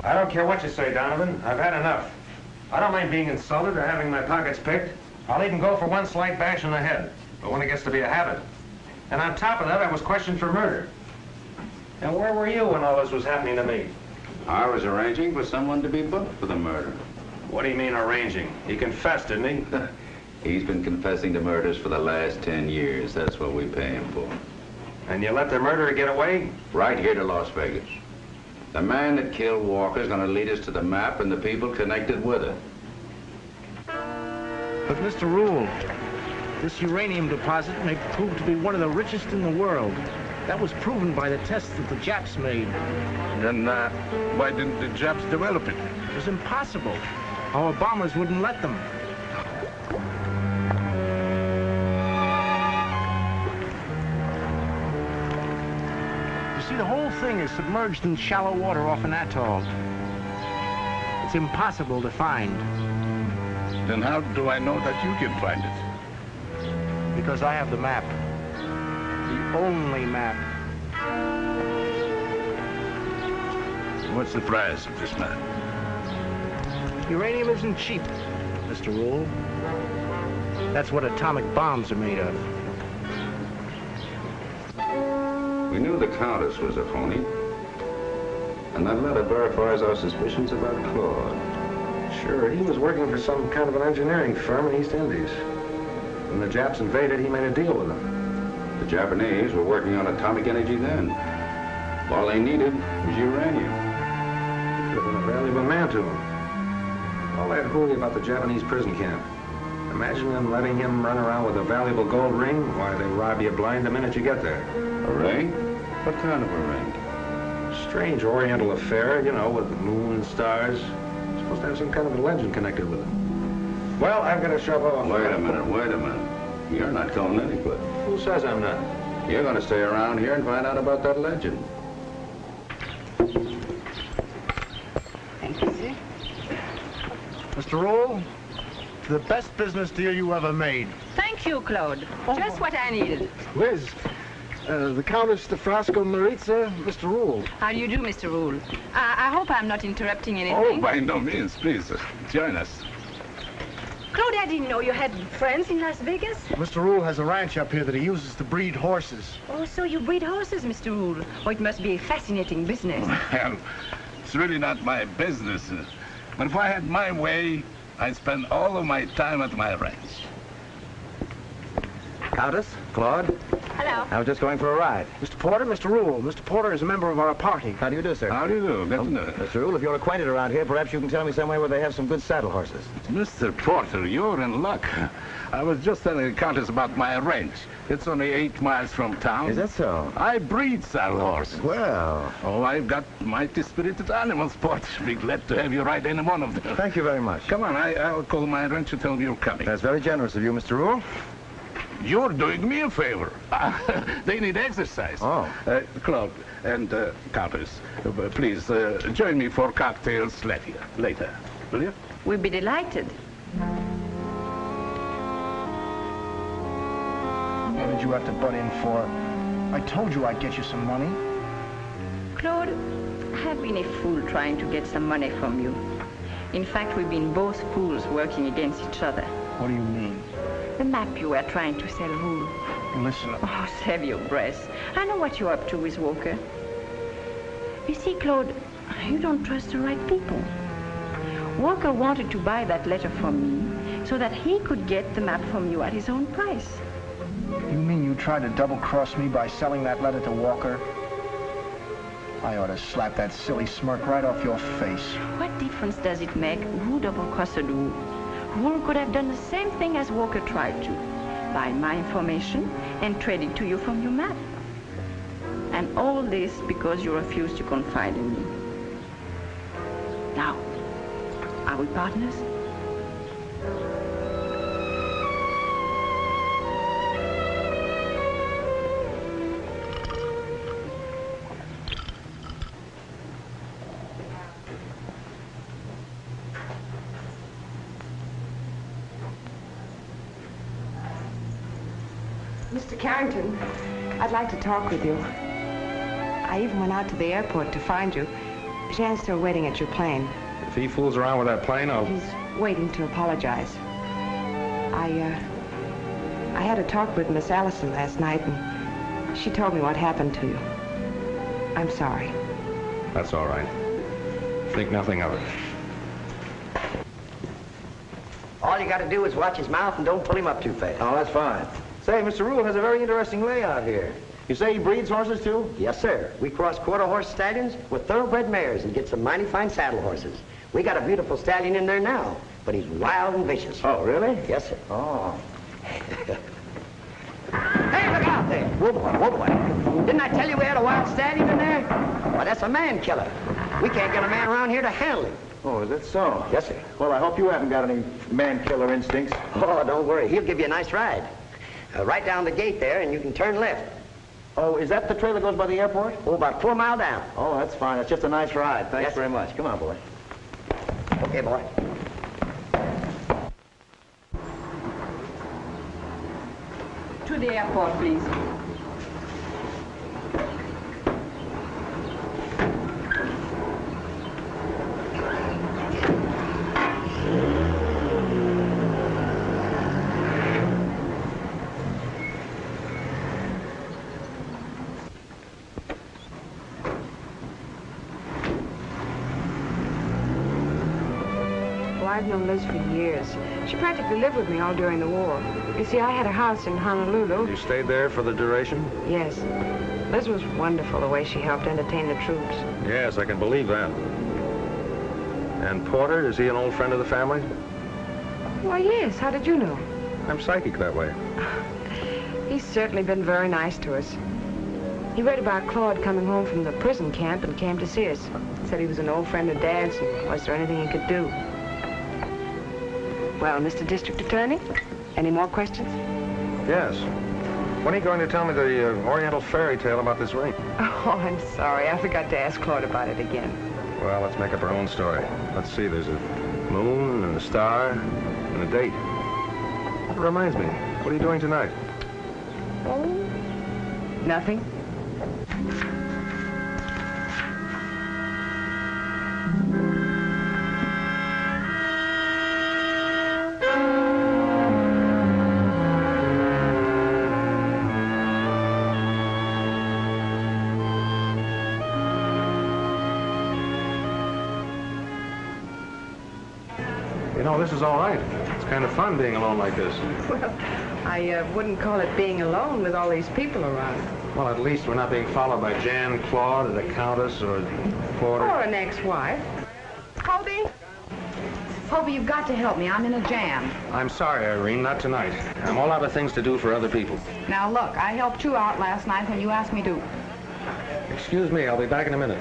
I don't care what you say, Donovan. I've had enough. I don't mind being insulted or having my pockets picked. I'll even go for one slight bash in the head. But when it gets to be a habit. And on top of that, I was questioned for murder. And where were you when all this was happening to me? I was arranging for someone to be booked for the murder. What do you mean arranging? He confessed, didn't he? He's been confessing to murders for the last 10 years. That's what we pay him for. And you let the murderer get away? Right here to Las Vegas. The man that killed Walker's gonna lead us to the map and the people connected with it. But, Mr. Rule, this uranium deposit may prove to be one of the richest in the world. That was proven by the tests that the Japs made. Then why didn't the Japs develop it? It was impossible. Our bombers wouldn't let them. You see, the whole thing is submerged in shallow water off an atoll. It's impossible to find. Then how do I know that you can find it? Because I have the map. The only map. What's the price of this map? Uranium isn't cheap, Mr. Rule. That's what atomic bombs are made of. We knew the Countess was a phony. And that letter verifies our suspicions about Claude. Sure, he was working for some kind of an engineering firm in East Indies. When the Japs invaded, he made a deal with them. The Japanese were working on atomic energy then. All they needed was uranium. Could have been a valuable man to him. All that hooey about the Japanese prison camp. Imagine them letting him run around with a valuable gold ring. Why, they rob you blind the minute you get there. A ring? What kind of a ring? Strange oriental affair, you know, with the moon and stars. Supposed to have some kind of a legend connected with it. Well, I've got to shove off. Wait a minute. You're not going anywhere. Who says I'm not? You're going to stay around here and find out about that legend. Thank you, sir. Mr. Rule, the best business deal you ever made. Thank you, Claude. Just what I needed. Liz, the Countess Frasco Maritza, Mr. Rule. How do you do, Mr. Rule? I hope I'm not interrupting Oh, anything. by no means. Please, join us. Claude, I didn't know you had friends in Las Vegas. Mr. Rule has a ranch up here that he uses to breed horses. Oh, so you breed horses, Mr. Rule. Oh, it must be a fascinating business. Well, it's really not my business. But if I had my way, I'd spend all of my time at my ranch. Countess, Claude, Hello. I was just going for a ride. Mr. Porter, Mr. Rule. Mr. Porter is a member of our party. How do you do, sir? How do you do? Good to know. Mr. Rule, if you're acquainted around here, perhaps you can tell me somewhere where they have some good saddle horses. Mr. Porter, you're in luck. I was just telling the Countess about my ranch. It's only 8 miles from town. Is that so? I breed saddle horses. Well... Oh, I've got mighty spirited animals, Porter. Be glad to have you ride any one of them. Thank you very much. Come on, I'll call my ranch and tell them you're coming. That's very generous of you, Mr. Rule. You're doing me a favor. They need exercise. Oh. Claude and Countess, please join me for cocktails later. Will you? We'll be delighted. What did you have to butt in for? I told you I'd get you some money. Claude, I've been a fool trying to get some money from you. In fact, we've been both fools working against each other. What do you mean? The map you were trying to sell, Rule. Listen. Oh, save your breath. I know what you're up to with Walker. You see, Claude, you don't trust the right people. Walker wanted to buy that letter from me so that he could get the map from you at his own price. You mean you tried to double-cross me by selling that letter to Walker? I ought to slap that silly smirk right off your face. What difference does it make who double-crossed who? Who could have done the same thing as Walker tried to, buy my information and trade it to you from your map. And all this because you refused to confide in me. Now, are we partners? Mr. Carrington, I'd like to talk with you. I even went out to the airport to find you. Jean's still waiting at your plane. If he fools around with that plane, I'll... He's waiting to apologize. I had a talk with Miss Allison last night, and she told me what happened to you. I'm sorry. That's all right. Think nothing of it. All you got to do is watch his mouth and don't pull him up too fast. Oh, that's fine. Say, Mr. Rule has a very interesting layout here. You say he breeds horses, too? Yes, sir. We cross quarter-horse stallions with thoroughbred mares and get some mighty fine saddle horses. We got a beautiful stallion in there now, but he's wild and vicious. Oh, really? Yes, sir. Oh. Hey, look out there! Whoa, boy, whoa, boy. Didn't I tell you we had a wild stallion in there? Why, that's a man killer. We can't get a man around here to handle him. Oh, is that so? Yes, sir. Well, I hope you haven't got any man-killer instincts. Oh, don't worry. He'll give you a nice ride. Right down the gate there, and you can turn left. Oh, is that the trail that goes by the airport? Oh, about 4 miles down. Oh, that's fine. That's just a nice ride. Thanks Yes, very much. Come on, boy. Okay, boy. To the airport, please. I've known Liz for years. She practically lived with me all during the war. You see, I had a house in Honolulu. You stayed there for the duration? Yes. Liz was wonderful, the way she helped entertain the troops. Yes, I can believe that. And Porter, is he an old friend of the family? Why, yes. How did you know? I'm psychic that way. He's certainly been very nice to us. He read about Claude coming home from the prison camp and came to see us. Said he was an old friend of Dad's and was there anything he could do. Well, Mr. District Attorney, any more questions? Yes. When are you going to tell me the Oriental fairy tale about this ring? Oh, I'm sorry. I forgot to ask Claude about it again. Well, let's make up our own story. Let's see, there's a moon and a star and a date. That reminds me, what are you doing tonight? Oh, nothing. You know, this is all right. It's kind of fun being alone like this. Well, I wouldn't call it being alone with all these people around. Well, at least we're not being followed by Jan, Claude, or the Countess, or Porter. Or an ex-wife. Hobie? Hobie, you've got to help me. I'm in a jam. I'm sorry, Irene, not tonight. I'm all out of things to do for other people. Now, look, I helped you out last night when you asked me to. Excuse me, I'll be back in a minute.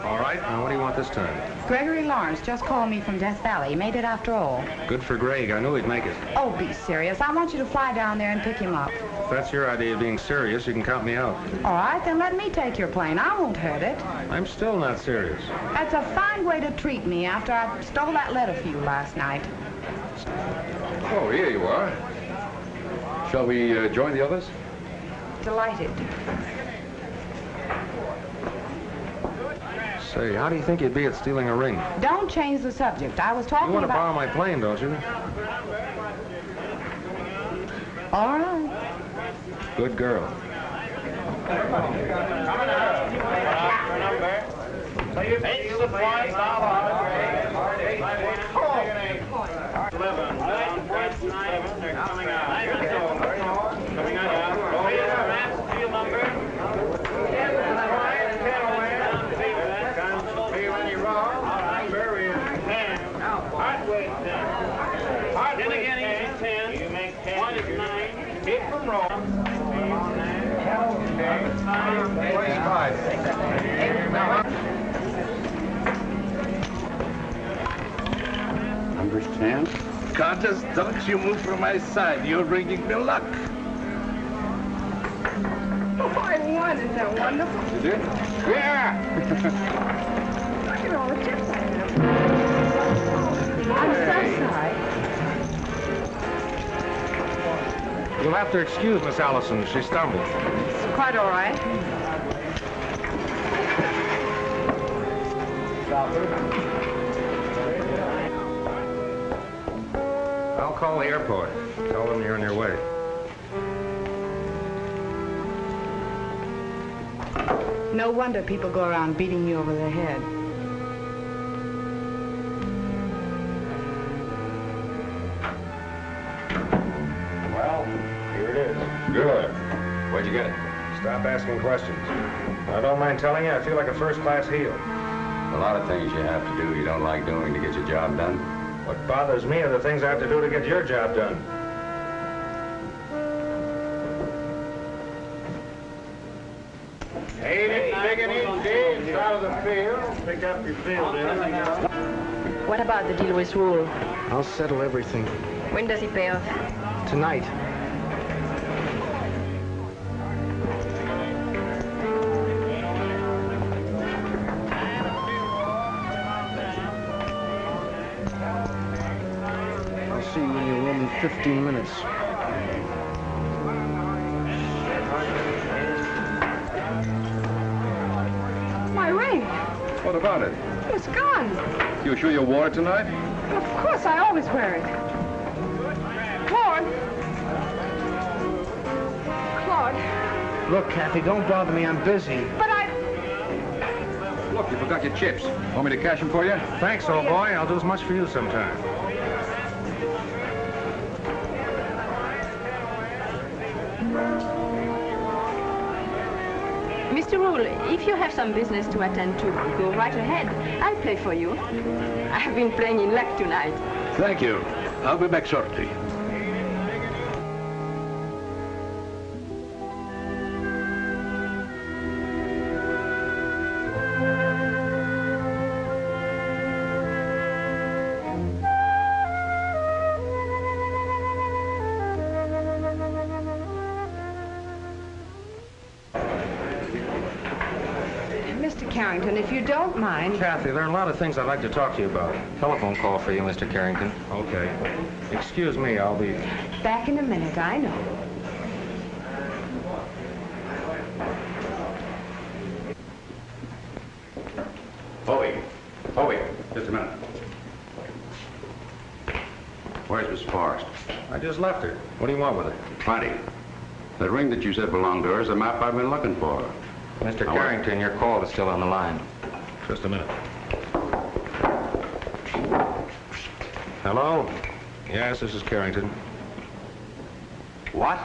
All right, now what do you want this time? Gregory Lawrence just called me from Death Valley. He made it after all. Good for Greg. I knew he'd make it. Oh, be serious. I want you to fly down there and pick him up. If that's your idea of being serious, you can count me out. All right, then let me take your plane. I won't hurt it. I'm still not serious. That's a fine way to treat me after I stole that letter for you last night. Oh, here you are. Shall we join the others? Delighted. Say, how do you think you'd be at stealing a ring? Don't change the subject. I was talking You want to borrow about... my plane, don't you? All right. Good girl. So you take the points now. 11. 9.9. They're coming out. Coming out. Oh, here's the map. Field number. 10 away. Can't feel any wrong. Number is 10. Hardway 10. Hardway 10. You make 10. 1 is 9. Keep from wrong. 25. Number's 10. Countess, don't you move from my side. You're bringing me luck. Oh, I won. Isn't that wonderful? You did? Yeah! Look at all the chips I have. I'm so sorry. You'll have to excuse Miss Allison. She stumbled. It's quite all right. I'll call the airport. Tell them you're on your way. No wonder people go around beating you over the head. Well, here it is. Good. Where'd you get it? Stop asking questions. I don't mind telling you, I feel like a first-class heel. A lot of things you have to do you don't like doing to get your job done. What bothers me are the things I have to do to get your job done. Ain't it big and easy? It's out of the field. Pick up your field, What about the deal with Rule? I'll settle everything. When does he pay off? Tonight. I'll see you in your room in 15 minutes. My ring. What about it? It's gone. You sure you wore it tonight? Of course, I always wear it. Claude. Claude. Look, Kathy, don't bother me. I'm busy. But I... Look, you forgot your chips. Want me to cash them for you? Thanks, old boy. I'll do as much for you sometime. Mr. Rule, if you have some business to attend to, go right ahead. I'll play for you. I've been playing in luck tonight. Thank you. I'll be back shortly. Mr. Carrington, if you don't mind... Kathy, there are a lot of things I'd like to talk to you about. Telephone call for you, Mr. Carrington. Okay. Excuse me, I'll be... Back in a minute, I know. Howie, just a minute. Where's Miss Forrest? I just left her. What do you want with it? Plenty. That ring that you said belonged to her is the map I've been looking for. Mr. Carrington, your call is still on the line. Just a minute. Hello? Yes, this is Carrington. What?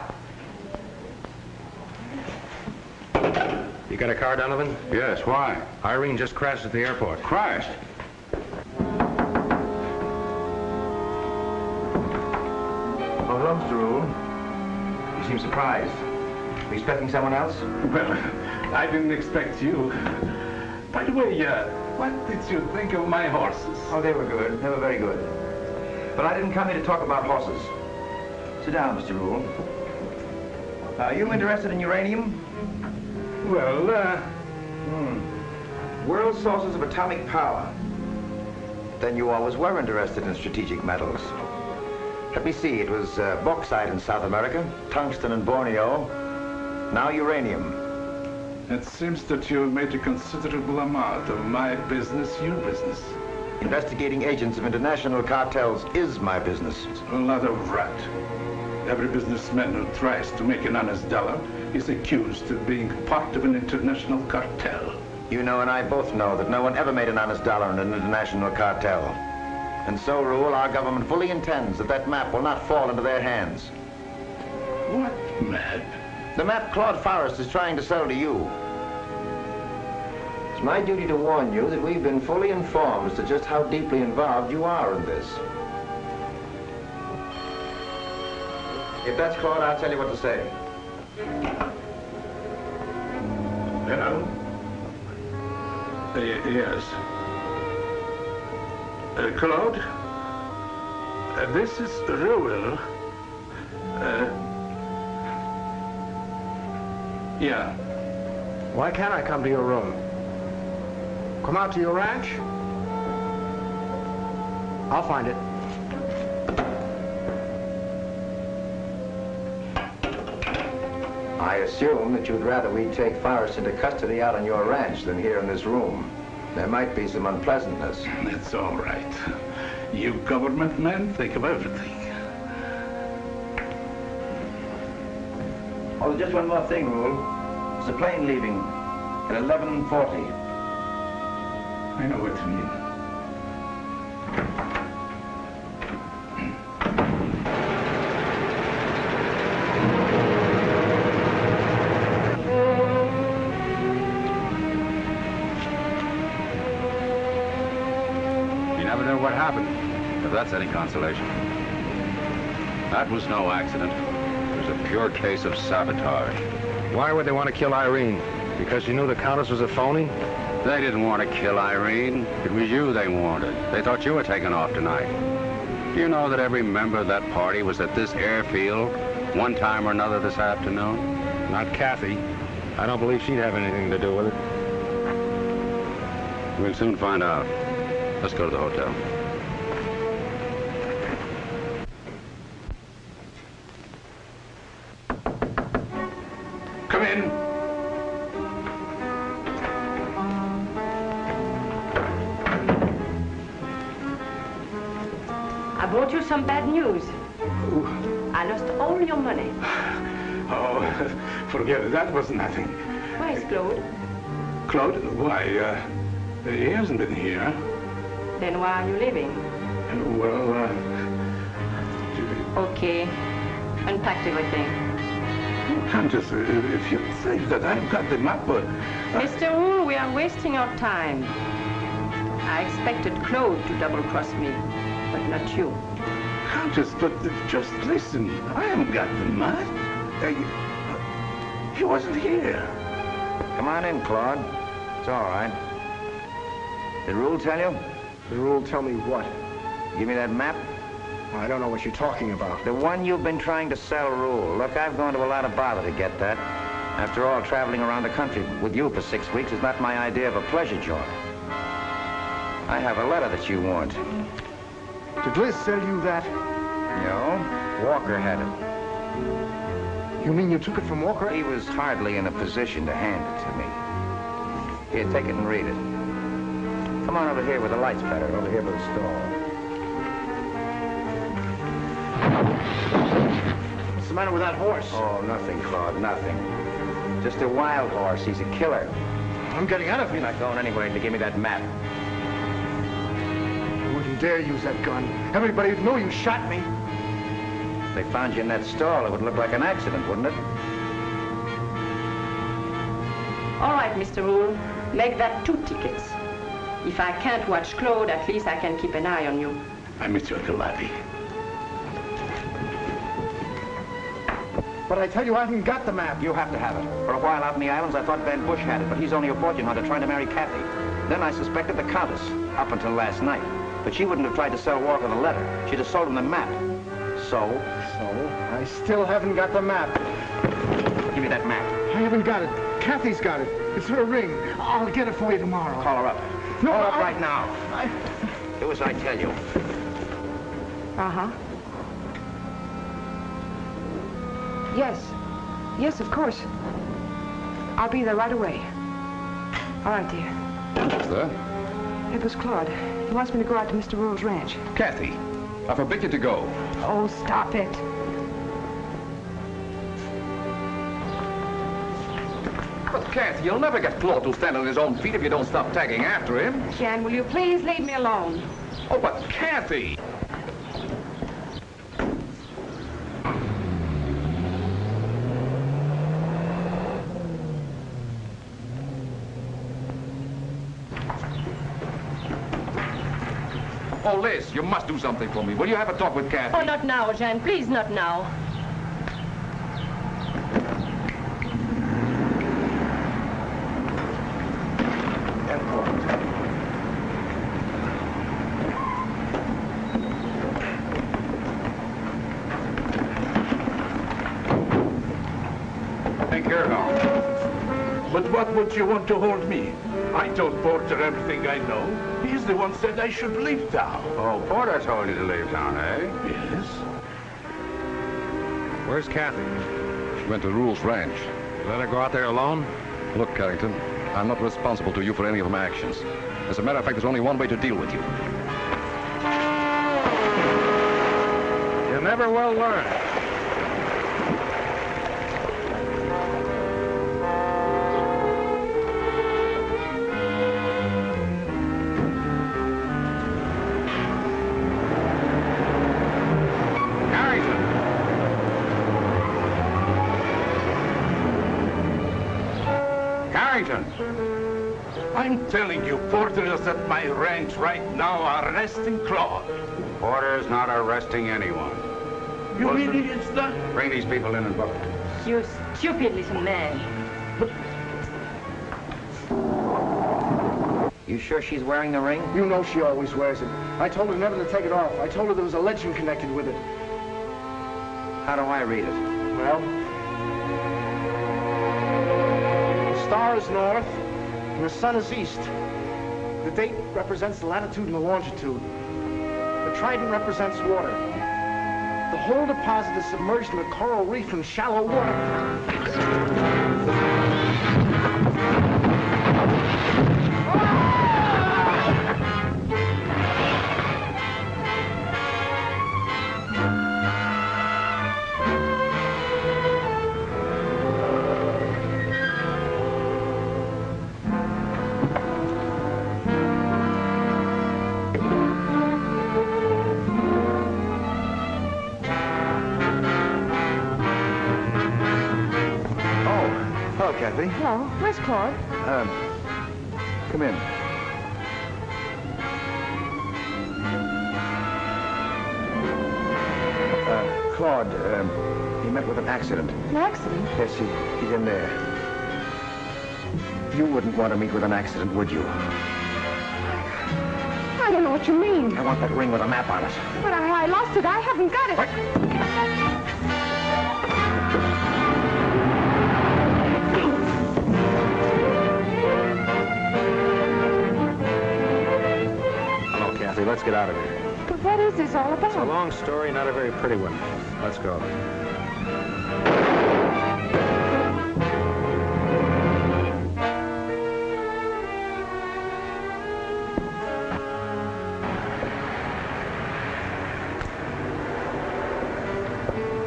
You got a car, Donovan? Yes, why? Irene just crashed at the airport. Crashed? Oh, hello, Mr. Rule. You seem surprised. Were you expecting someone else? Well, I didn't expect you. By the way, what did you think of my horses? Oh, they were good. They were very good. But I didn't come here to talk about horses. Sit down, Mr. Rule. Are you interested in uranium? Well, World sources of atomic power. Then you always were interested in strategic metals. Let me see, it was bauxite in South America, tungsten in Borneo, now uranium. It seems that you made a considerable amount of my business your business. Investigating agents of international cartels is my business. A lot of rat. Every businessman who tries to make an honest dollar is accused of being part of an international cartel. You know and I both know that no one ever made an honest dollar in an international cartel. And so, Rule, our government fully intends that that map will not fall into their hands. What map? The map Claude Forrest is trying to sell to you. It's my duty to warn you that we've been fully informed as to just how deeply involved you are in this. If that's Claude, I'll tell you what to say. Hello? Yes. Claude? This is Reuel. Yeah. Why can't I come to your room? Come out to your ranch? I'll find it. I assume that you'd rather we take Forrest into custody out on your ranch than here in this room. There might be some unpleasantness. It's all right. You government men think of everything. Oh, just one more thing, Rule. There's a plane leaving at 11:40. I know what you mean. You never knew what happened, if that's any consolation. That was no accident. It was a pure case of sabotage. Why would they want to kill Irene? Because she knew the Countess was a phony? They didn't want to kill Irene. It was you they wanted. They thought you were taking off tonight. Do you know that every member of that party was at this airfield one time or another this afternoon? Not Kathy. I don't believe she'd have anything to do with it. We'll soon find out. Let's go to the hotel. Come in. I brought you some bad news. I lost all your money. Oh, forget it. That was nothing. Where's Claude? Claude? Why, he hasn't been here. Then why are you leaving? Well, Okay. Unpacked everything. Countess, if you think that I've got the map, Mr. Rule, we are wasting our time. I expected Claude to double-cross me, but not you. Countess, but just listen. I haven't got the map. He wasn't here. Come on in, Claude. It's all right. Did Rule tell you? Did Rule tell me what? Give me that map? I don't know what you're talking about. The one you've been trying to sell, Rule. Look, I've gone to a lot of bother to get that. After all, traveling around the country with you for 6 weeks is not my idea of a pleasure jaunt. I have a letter that you want. Did Liz sell you that? No, Walker had it. You mean you took it from Walker? He was hardly in a position to hand it to me. Here, take it and read it. Come on over here where the light's better, over here by the stall. What's the matter with that horse? Oh, nothing, Claude, nothing. Just a wild horse. He's a killer. I'm getting out of here. You're not going anywhere to give me that map. I wouldn't dare use that gun. Everybody would know you shot me. If they found you in that stall, it would look like an accident, wouldn't it? All right, Mr. Rule. Make that 2 tickets. If I can't watch Claude, at least I can keep an eye on you. I miss you at the lobby. But I tell you, I haven't got the map. You have to have it. For a while out in the islands, I thought Van Bush had it, but he's only a fortune hunter trying to marry Kathy. Then I suspected the Countess, up until last night. But she wouldn't have tried to sell Walker the letter. She'd have sold him the map. So? I still haven't got the map. Give me that map. I haven't got it. Kathy's got it. It's her ring. I'll get it for you tomorrow. Call her up. No, Call her up right now. Do as I tell you. Uh-huh. Yes. Yes, of course. I'll be there right away. All right, dear. What's that? It was Claude. He wants me to go out to Mr. Rule's ranch. Kathy, I forbid you to go. Oh, stop it. Kathy, you'll never get Claude to stand on his own feet if you don't stop tagging after him. Jan, will you please leave me alone? Oh, but Kathy! Oh, Liz, you must do something for me. Will you have a talk with Kathy? Oh, not now, Jan. Please, not now. Take care now. But what would you want to hold me? I told Porter everything I know. He's the one said I should leave town. Oh, Porter told you to leave town, eh? Yes. Where's Kathy? She went to Rule's ranch. You let her go out there alone? Look, Carrington, I'm not responsible to you for any of my actions. As a matter of fact, there's only one way to deal with you. You never will learn. I'm telling you, Porter is at my ranch right now arresting Claude. Porter's not arresting anyone. You mean he is not? Bring these people in and book them. You stupid little man. You sure she's wearing the ring? You know she always wears it. I told her never to take it off. I told her there was a legend connected with it. How do I read it? Well, the star is north, and the sun is east. The date represents the latitude and the longitude. The trident represents water. The whole deposit is submerged in a coral reef in shallow water. Kathy. Hello. Where's Claude? Come in. Claude, he met with an accident. An accident? Yes, he's in there. You wouldn't want to meet with an accident, would you? I don't know what you mean. I want that ring with a map on it. But I lost it. I haven't got it. What? Let's get out of here. But what is this all about? It's a long story, not a very pretty one. Let's go.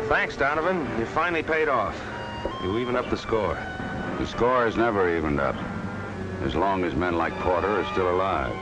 Thanks, Donovan. You finally paid off. You evened up the score. The score is never evened up, as long as men like Porter are still alive.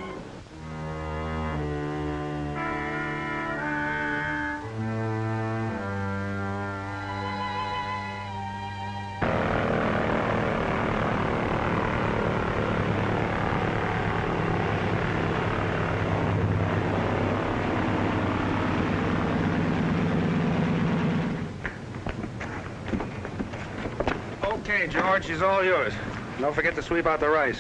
Okay, George, she's all yours. Don't forget to sweep out the rice.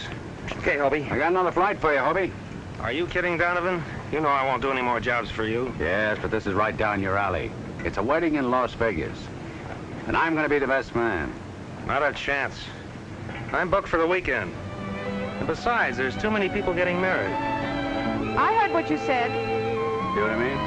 Okay, Hobie. I got another flight for you, Hobie. Are you kidding, Donovan? You know I won't do any more jobs for you. Yes, but this is right down your alley. It's a wedding in Las Vegas. And I'm going to be the best man. Not a chance. I'm booked for the weekend. And besides, there's too many people getting married. I heard what you said. See what I mean?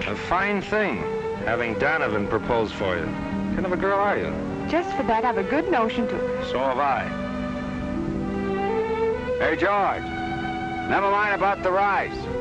A fine thing, having Donovan propose for you. What kind of a girl are you? Just for that, I've a good notion to. So have I. Hey, George. Never mind about the rice.